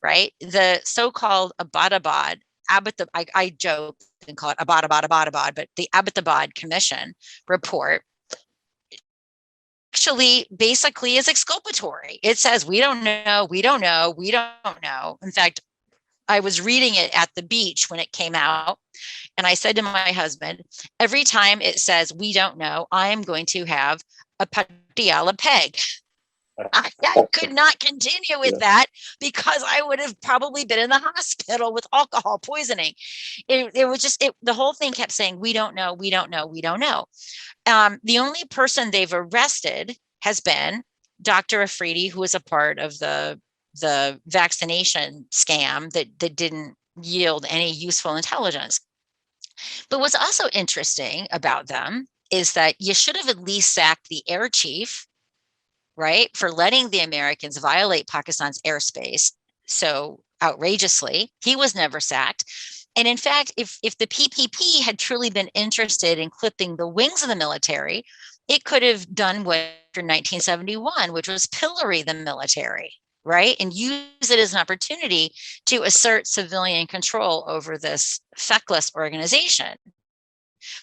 right? The so-called Abbottabad, I joke and call it Abbottabad, but the Abbottabad Commission report actually basically is exculpatory. It says, we don't know. In fact, I was reading it at the beach when it came out, and I said to my husband, every time it says we don't know, I am going to have a Patiala peg. I could not continue with that because I would have probably been in the hospital with alcohol poisoning. It was just, the whole thing kept saying, we don't know. The only person they've arrested has been Dr. Afridi, who was a part of the vaccination scam that didn't yield any useful intelligence. But what's also interesting about them is that you should have at least sacked the air chief, right, for letting the Americans violate Pakistan's airspace so outrageously. He was never sacked. And in fact, if the PPP had truly been interested in clipping the wings of the military, it could have done what in 1971, which was pillory the military, right, and use it as an opportunity to assert civilian control over this feckless organization.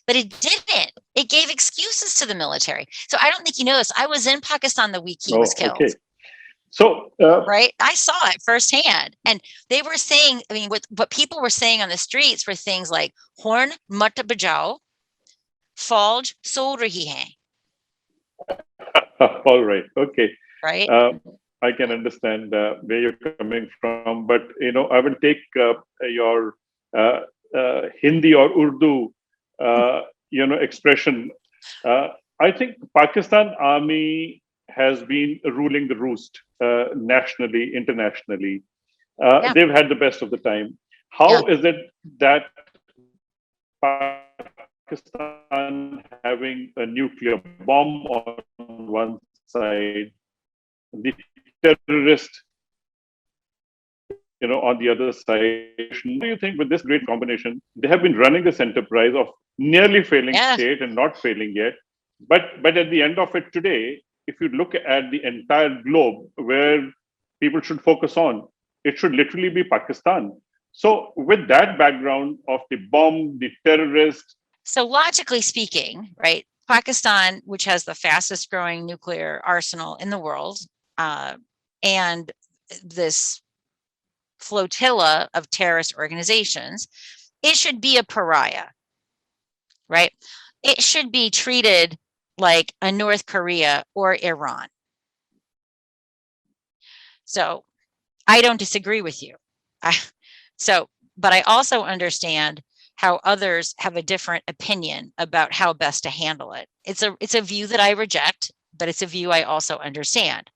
But it didn't. It gave excuses to the military. So I don't think you know this. I was in Pakistan the week he was killed. Okay. So, right, I saw it firsthand. And they were saying, I mean, what people were saying on the streets were things like, horn mat bajao, Fauj so rahi hai. All right. Okay. Right. I can understand where you're coming from, but I will take your Hindi or Urdu, expression. I think Pakistan Army has been ruling the roost nationally, internationally. They've had the best of the time. How is it that Pakistan having a nuclear bomb on one side, the terrorist, on the other side? Do you think with this great combination, they have been running this enterprise of nearly failing state and not failing yet? But at the end of it today, if you look at the entire globe where people should focus on, it should literally be Pakistan. So with that background of the bomb, the terrorist. So logically speaking, right, Pakistan, which has the fastest growing nuclear arsenal in the world, and this flotilla of terrorist organizations, it should be a pariah, right? It should be treated like a North Korea or Iran. So I don't disagree with you. But I also understand how others have a different opinion about how best to handle it. It's a view that I reject, but it's a view I also understand.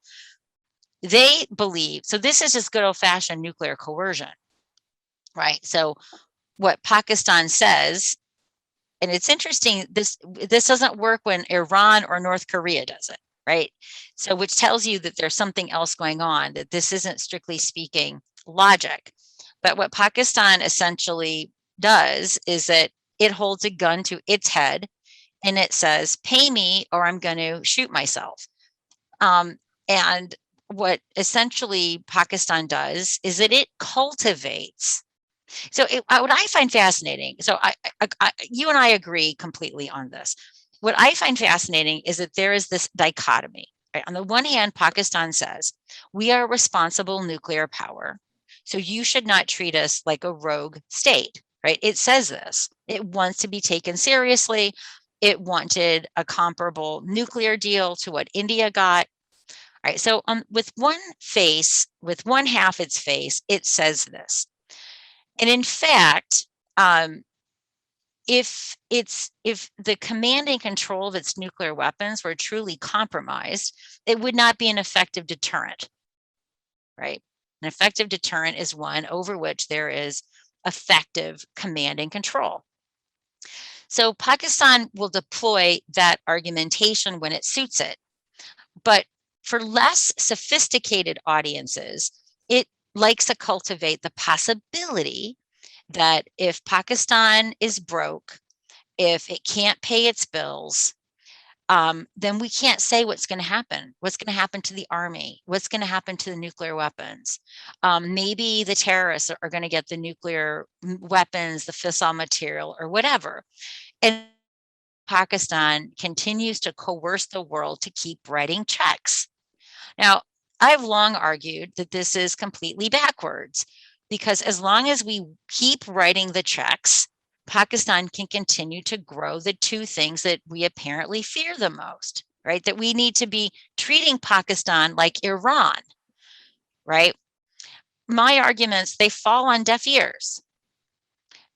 They believe, so this is just good old-fashioned nuclear coercion, right? So what Pakistan says, and it's interesting, this doesn't work when Iran or North Korea does it, right? So which tells you that there's something else going on, that this isn't strictly speaking logic. But what Pakistan essentially does is that it holds a gun to its head and it says, pay me or I'm going to shoot myself. And what essentially Pakistan does is that it cultivates. So what I find fascinating, so you and I agree completely on this. What I find fascinating is that there is this dichotomy. Right? On the one hand, Pakistan says, we are a responsible nuclear power, so you should not treat us like a rogue state, right? It says this. It wants to be taken seriously. It wanted a comparable nuclear deal to what India got. All right, so with one half its face, it says this. And in fact, if the command and control of its nuclear weapons were truly compromised, it would not be an effective deterrent, right? An effective deterrent is one over which there is effective command and control. So Pakistan will deploy that argumentation when it suits it. But for less sophisticated audiences, it likes to cultivate the possibility that if Pakistan is broke, if it can't pay its bills, then we can't say what's going to happen. What's going to happen to the army? What's going to happen to the nuclear weapons? Maybe the terrorists are going to get the nuclear weapons, the fissile material, or whatever. And Pakistan continues to coerce the world to keep writing checks. Now, I've long argued that this is completely backwards, because as long as we keep writing the checks, Pakistan can continue to grow the two things that we apparently fear the most, right? That we need to be treating Pakistan like Iran, right? My arguments, they fall on deaf ears.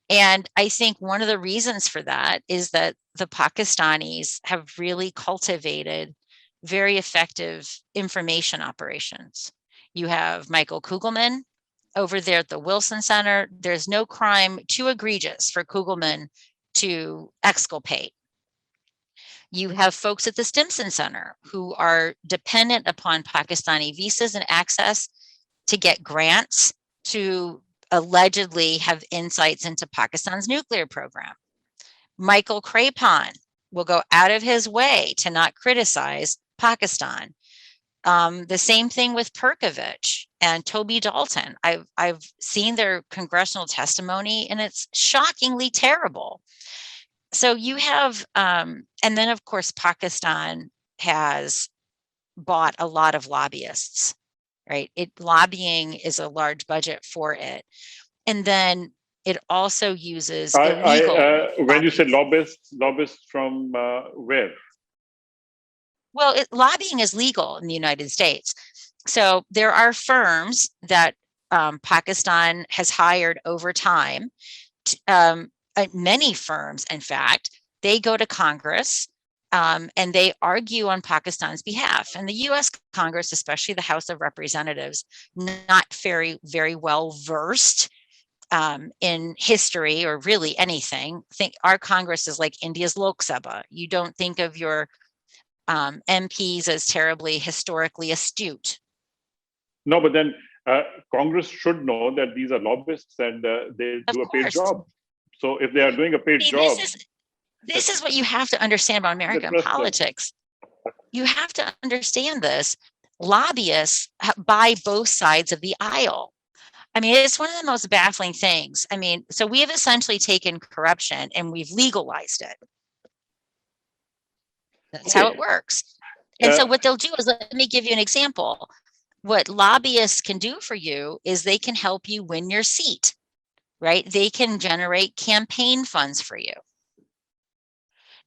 And I think one of the reasons for that is that the Pakistanis have really cultivated very effective information operations. You have Michael Kugelman over there at the Wilson Center. There's no crime too egregious for Kugelman to exculpate. You have folks at the Stimson Center who are dependent upon Pakistani visas and access to get grants to allegedly have insights into Pakistan's nuclear program. Michael Crapon will go out of his way to not criticize Pakistan. The same thing with Perkovich and Toby Dalton. I've seen their congressional testimony, and it's shockingly terrible. So you have, and then of course, Pakistan has bought a lot of lobbyists, right? Lobbying is a large budget for it. And then it also uses illegal when you say lobbyists from where? Well, lobbying is legal in the United States. So there are firms that Pakistan has hired over time. Many firms, in fact, they go to Congress and they argue on Pakistan's behalf. And the US Congress, especially the House of Representatives, not very, very well versed in history or really anything. Think our Congress is like India's Lok Sabha. You don't think of your MPs as terribly historically astute. No, but then Congress should know that these are lobbyists and they do a paid job. So if they are doing a paid job. This is what you have to understand about American politics. You have to understand this. Lobbyists buy both sides of the aisle. I mean, it's one of the most baffling things. I mean, so we have essentially taken corruption and we've legalized it. That's how it works. And so what they'll do is, let me give you an example. What lobbyists can do for you is they can help you win your seat, right? They can generate campaign funds for you.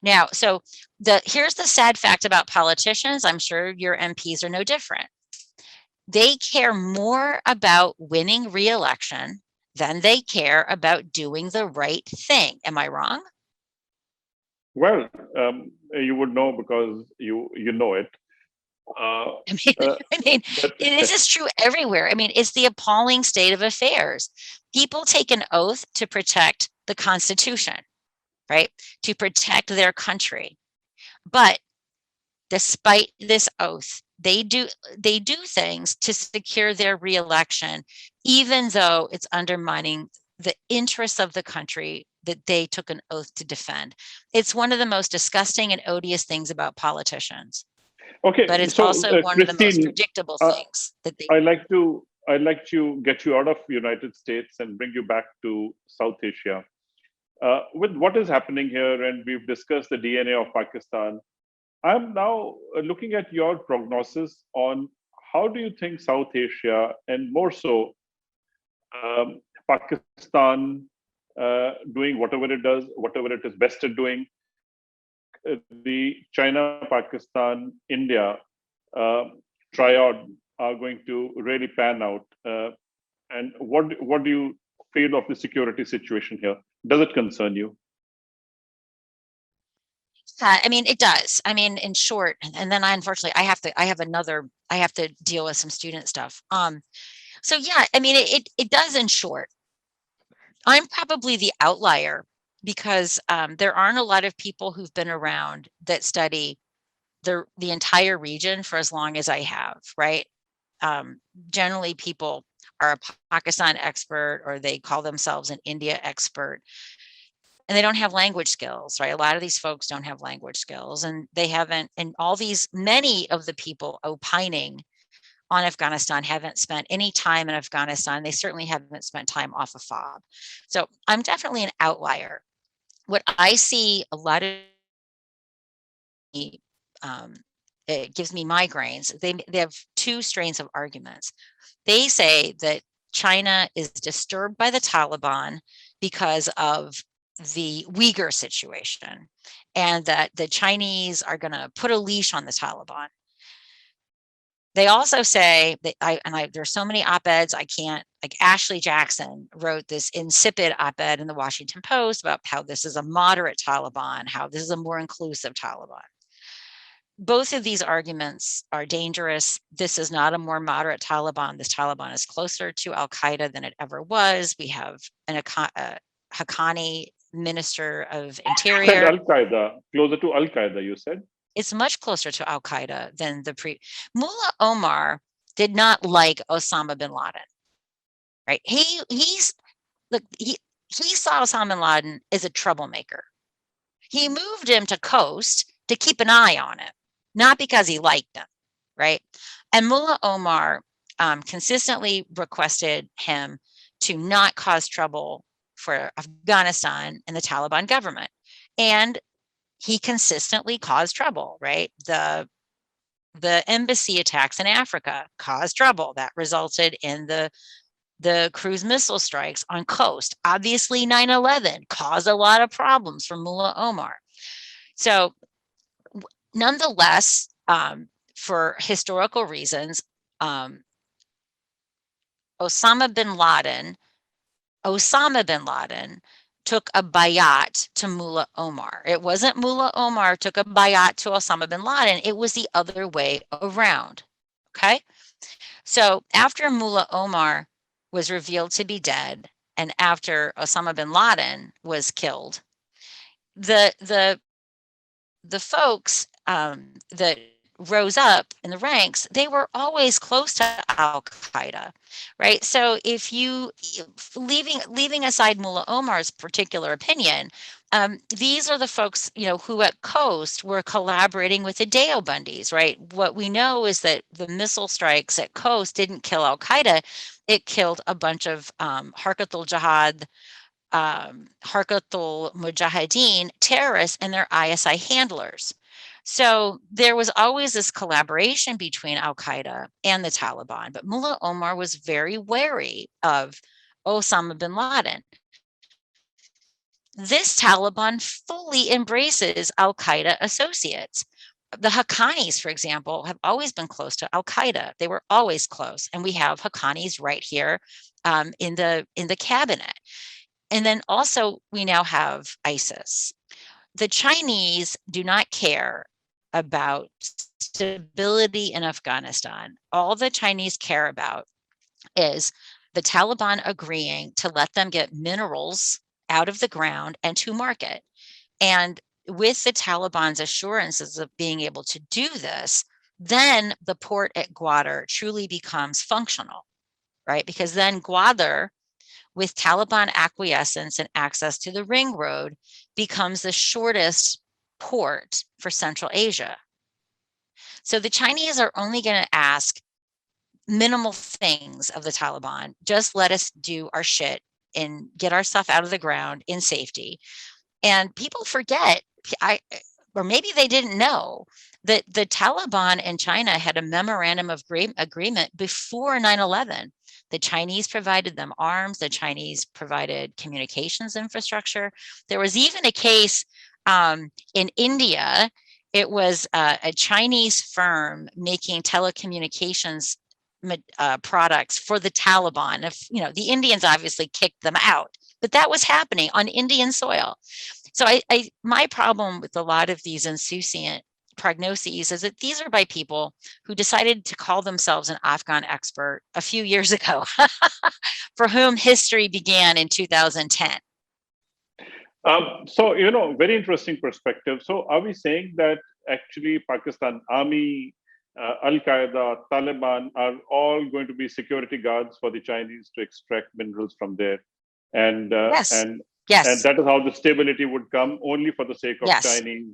Now, so here's the sad fact about politicians. I'm sure your MPs are no different. They care more about winning re-election than they care about doing the right thing. Am I wrong? Well, you would know because you know it. This is true everywhere. I mean, it's the appalling state of affairs. People take an oath to protect the Constitution, right? To protect their country. But despite this oath, they do things to secure their re-election, even though it's undermining the interests of the country, that they took an oath to defend. It's one of the most disgusting and odious things about politicians, Okay, but it's so also one of the most Christine, predictable uh, things that they I'd like to get you out of United States and bring you back to South Asia. With what is happening here, and we've discussed the DNA of Pakistan, I'm now looking at your prognosis on how do you think South Asia, and more so Pakistan, doing whatever it does, whatever it is best at doing, the China, Pakistan, India triad are going to really pan out? And what do you feel of the security situation here? Does it concern you? I mean, it does. I mean, in short, and then unfortunately I have to deal with some student stuff. So yeah, I mean, it does in short. I'm probably the outlier because there aren't a lot of people who've been around that study the entire region for as long as I have, right? Generally, people are a Pakistan expert or they call themselves an India expert, and they don't have language skills, right? A lot of these folks don't have language skills, and they haven't, and many of the people opining on Afghanistan haven't spent any time in Afghanistan. They certainly haven't spent time off of FOB. So I'm definitely an outlier. What I see a lot of, it gives me migraines. They have two strains of arguments. They say that China is disturbed by the Taliban because of the Uyghur situation, and that the Chinese are going to put a leash on the Taliban. They also say that there's so many op-eds, I can't, like Ashley Jackson wrote this insipid op-ed in the Washington Post about how this is a moderate Taliban, how this is a more inclusive Taliban. Both of these arguments are dangerous. This is not a more moderate Taliban. This Taliban is closer to Al-Qaeda than it ever was. We have a Haqqani Minister of Said Interior. Al Qaeda, closer to Al Qaeda, you said? It's much closer to Al-Qaeda than Mullah Omar did not like Osama bin Laden, right? He saw Osama bin Laden as a troublemaker. He moved him to coast to keep an eye on him, not because he liked him, right? And Mullah Omar consistently requested him to not cause trouble for Afghanistan and the Taliban government. And he consistently caused trouble, right? The embassy attacks in Africa caused trouble. That resulted in the cruise missile strikes on coast. Obviously, 9/11 caused a lot of problems for Mullah Omar. So nonetheless, for historical reasons, Osama bin Laden took a bayat to Mullah Omar. It wasn't Mullah Omar took a bayat to Osama bin Laden. It was the other way around. Okay. So after Mullah Omar was revealed to be dead, and after Osama bin Laden was killed, the folks that rose up in the ranks, they were always close to Al-Qaeda, right? So if you leaving aside Mullah Omar's particular opinion, these are the folks, who at coast were collaborating with the Deobandis, right? What we know is that the missile strikes at coast didn't kill Al-Qaeda. It killed a bunch of Harkatul Jihad, Harkatul Mujahideen terrorists and their ISI handlers. So there was always this collaboration between Al-Qaeda and the Taliban, but Mullah Omar was very wary of Osama bin Laden. This Taliban fully embraces Al-Qaeda associates. The Haqqanis, for example, have always been close to Al-Qaeda. They were always close, and we have Haqqanis right here in the cabinet. And then also we now have ISIS. The Chinese do not care about stability in Afghanistan. All the Chinese care about is the Taliban agreeing to let them get minerals out of the ground and to market. And with the Taliban's assurances of being able to do this, then the port at Gwadar truly becomes functional, right? Because then Gwadar with Taliban acquiescence and access to the ring road, becomes the shortest port for Central Asia. So the Chinese are only going to ask minimal things of the Taliban. Just let us do our shit and get our stuff out of the ground in safety. And people forget, or maybe they didn't know, that the Taliban and China had a memorandum of agreement before 9/11. The Chinese provided them arms. The Chinese provided communications infrastructure. There was even a case in India. It was a Chinese firm making telecommunications products for the Taliban. The Indians obviously kicked them out, but that was happening on Indian soil. So my problem with a lot of these insouciant prognoses is that these are by people who decided to call themselves an Afghan expert a few years ago, for whom history began in 2010. So, very interesting perspective. So are we saying that actually Pakistan Army, Al-Qaeda, Taliban are all going to be security guards for the Chinese to extract minerals from there? And Yes. and Yes. that is how the stability would come, only for the sake of Yes. Chinese.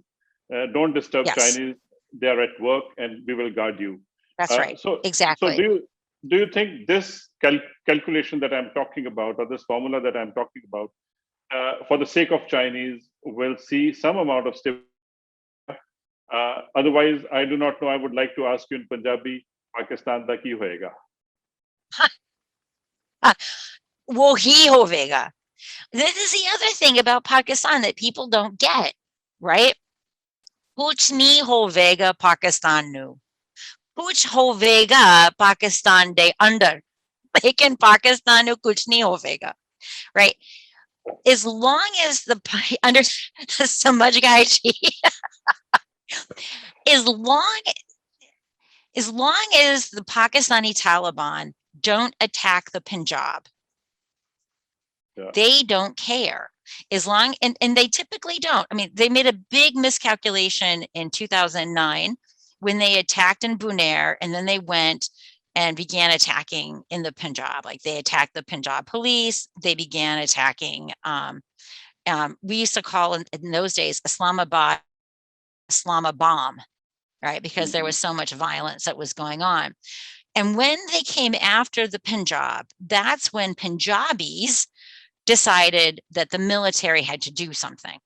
Don't disturb Yes. Chinese. They are at work, and we will guard you. That's right. So Exactly. So do you think this calculation that I'm talking about, or this formula that I'm talking about, for the sake of Chinese, will see some amount of stability? Otherwise, I do not know. I would like to ask you in Punjabi, Pakistan da ki hoega? Wo hi hovega. This is the other thing about Pakistan that people don't get, right? Kuch nahi hovega Pakistan nu. Kuch hovega Pakistan de under. Lekin Pakistan nu kuch nahi hovega, right? As long as the under samajh gaye ji. As long as the Pakistani Taliban don't attack the Punjab, they don't care. As long, and they typically don't. I mean, they made a big miscalculation in 2009 when they attacked in Bunair, and then they went and began attacking in the Punjab. Like, they attacked the Punjab police. They began attacking. We used to call in those days Islamabad Islamabad, right? Because there was so much violence that was going on. And when they came after the Punjab, that's when Punjabis decided that the military had to do something.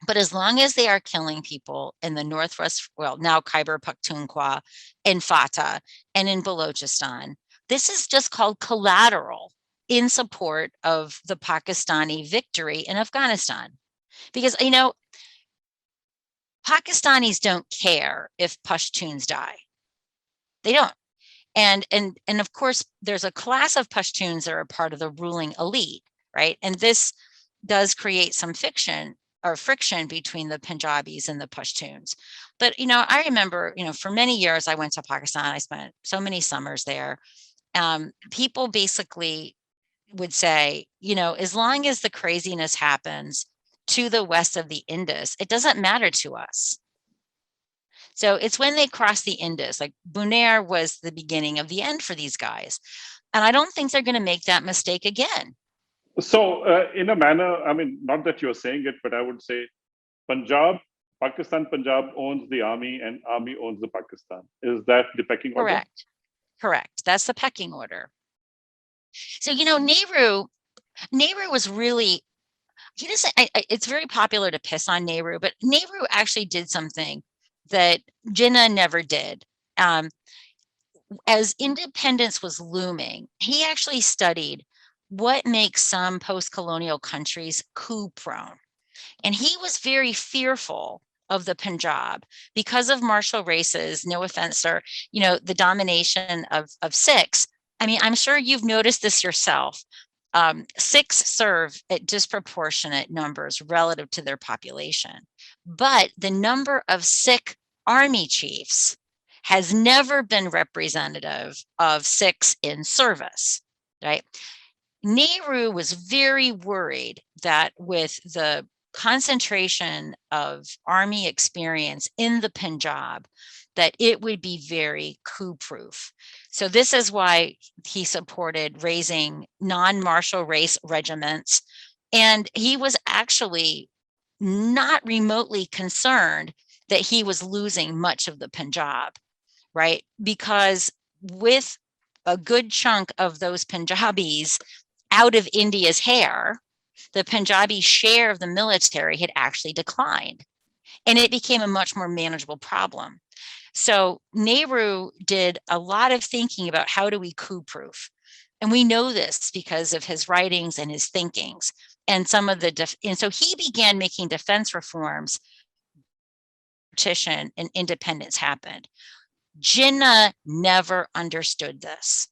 But as long as they are killing people in the Northwest, well, now Khyber Pakhtunkhwa, in Fatah, and in Balochistan, this is just called collateral in support of the Pakistani victory in Afghanistan. Because, Pakistanis don't care if Pashtuns die. They don't. And of course, there's a class of Pashtuns that are part of the ruling elite, right? And this does create some friction between the Punjabis and the Pashtuns. But, I remember, for many years, I went to Pakistan. I spent so many summers there. People basically would say, as long as the craziness happens to the west of the Indus, it doesn't matter to us. So it's when they cross the Indus, like Bunair was the beginning of the end for these guys. And I don't think they're going to make that mistake again. So in a manner, I mean, not that you're saying it, but I would say Pakistan Punjab owns the army and army owns the Pakistan. Is that the pecking order? Correct. That's the pecking order. So, Nehru was really, he doesn't, it's very popular to piss on Nehru, but Nehru actually did something that Jinnah never did. As independence was looming, he actually studied what makes some post-colonial countries coup prone. And he was very fearful of the Punjab because of martial races, no offense, sir, the domination of Sikhs. I mean, I'm sure you've noticed this yourself. Sikhs serve at disproportionate numbers relative to their population, but the number of Sikh army chiefs has never been representative of Sikhs in service, right? Nehru was very worried that with the concentration of army experience in the Punjab, that it would be very coup-proof. So this is why he supported raising non-martial race regiments. And he was actually not remotely concerned that he was losing much of the Punjab, right? Because with a good chunk of those Punjabis out of India's hair, the Punjabi share of the military had actually declined, and it became a much more manageable problem. So Nehru did a lot of thinking about how do we coup-proof. And we know this because of his writings and his thinkings. And some of the, and so he began making defense reforms. Partition and independence happened. Jinnah never understood this.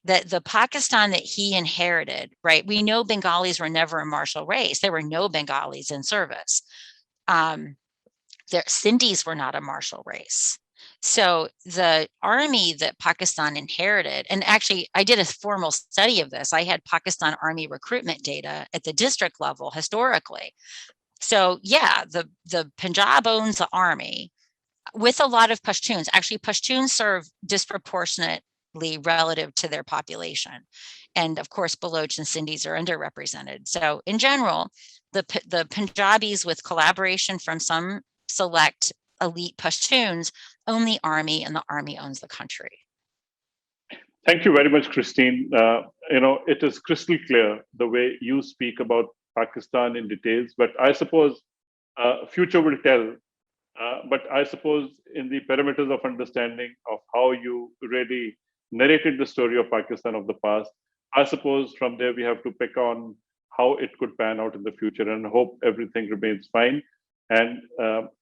That the Pakistan that he inherited, right? We know Bengalis were never a martial race. There were no Bengalis in service. Sindhis were not a martial race. So the army that Pakistan inherited, and actually I did a formal study of this. I had Pakistan Army recruitment data at the district level historically. So yeah, the Punjab owns the army with a lot of Pashtuns. Actually, Pashtuns serve disproportionately relative to their population. And of course, Baloch and Sindhis are underrepresented. So in general, the Punjabis, with collaboration from some select elite Pashtuns, own the army, and the army owns the country. Thank you very much, Christine. It is crystal clear the way you speak about Pakistan in details, but I suppose future will tell. But I suppose in the parameters of understanding of how you really narrated the story of Pakistan of the past, I suppose from there we have to pick on how it could pan out in the future and hope everything remains fine. And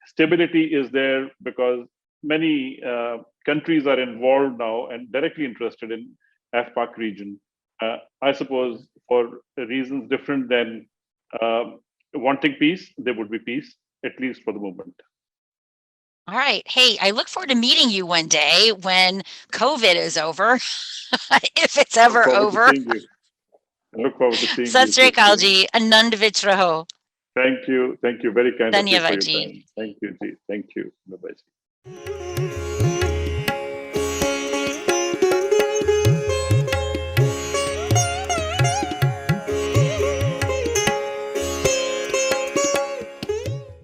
stability is there because many countries are involved now and directly interested in AFPAC region. I suppose for reasons different than wanting peace, there would be peace, at least for the moment. All right. Hey, I look forward to meeting you one day when COVID is over, if it's ever over. I look forward to seeing you. Sat Sri Akal ji, Anand vich raho. Thank you. Thank you. Very kind of you for your Dhanyavad ji. time. Thank you, ji. Thank you. Bye-bye.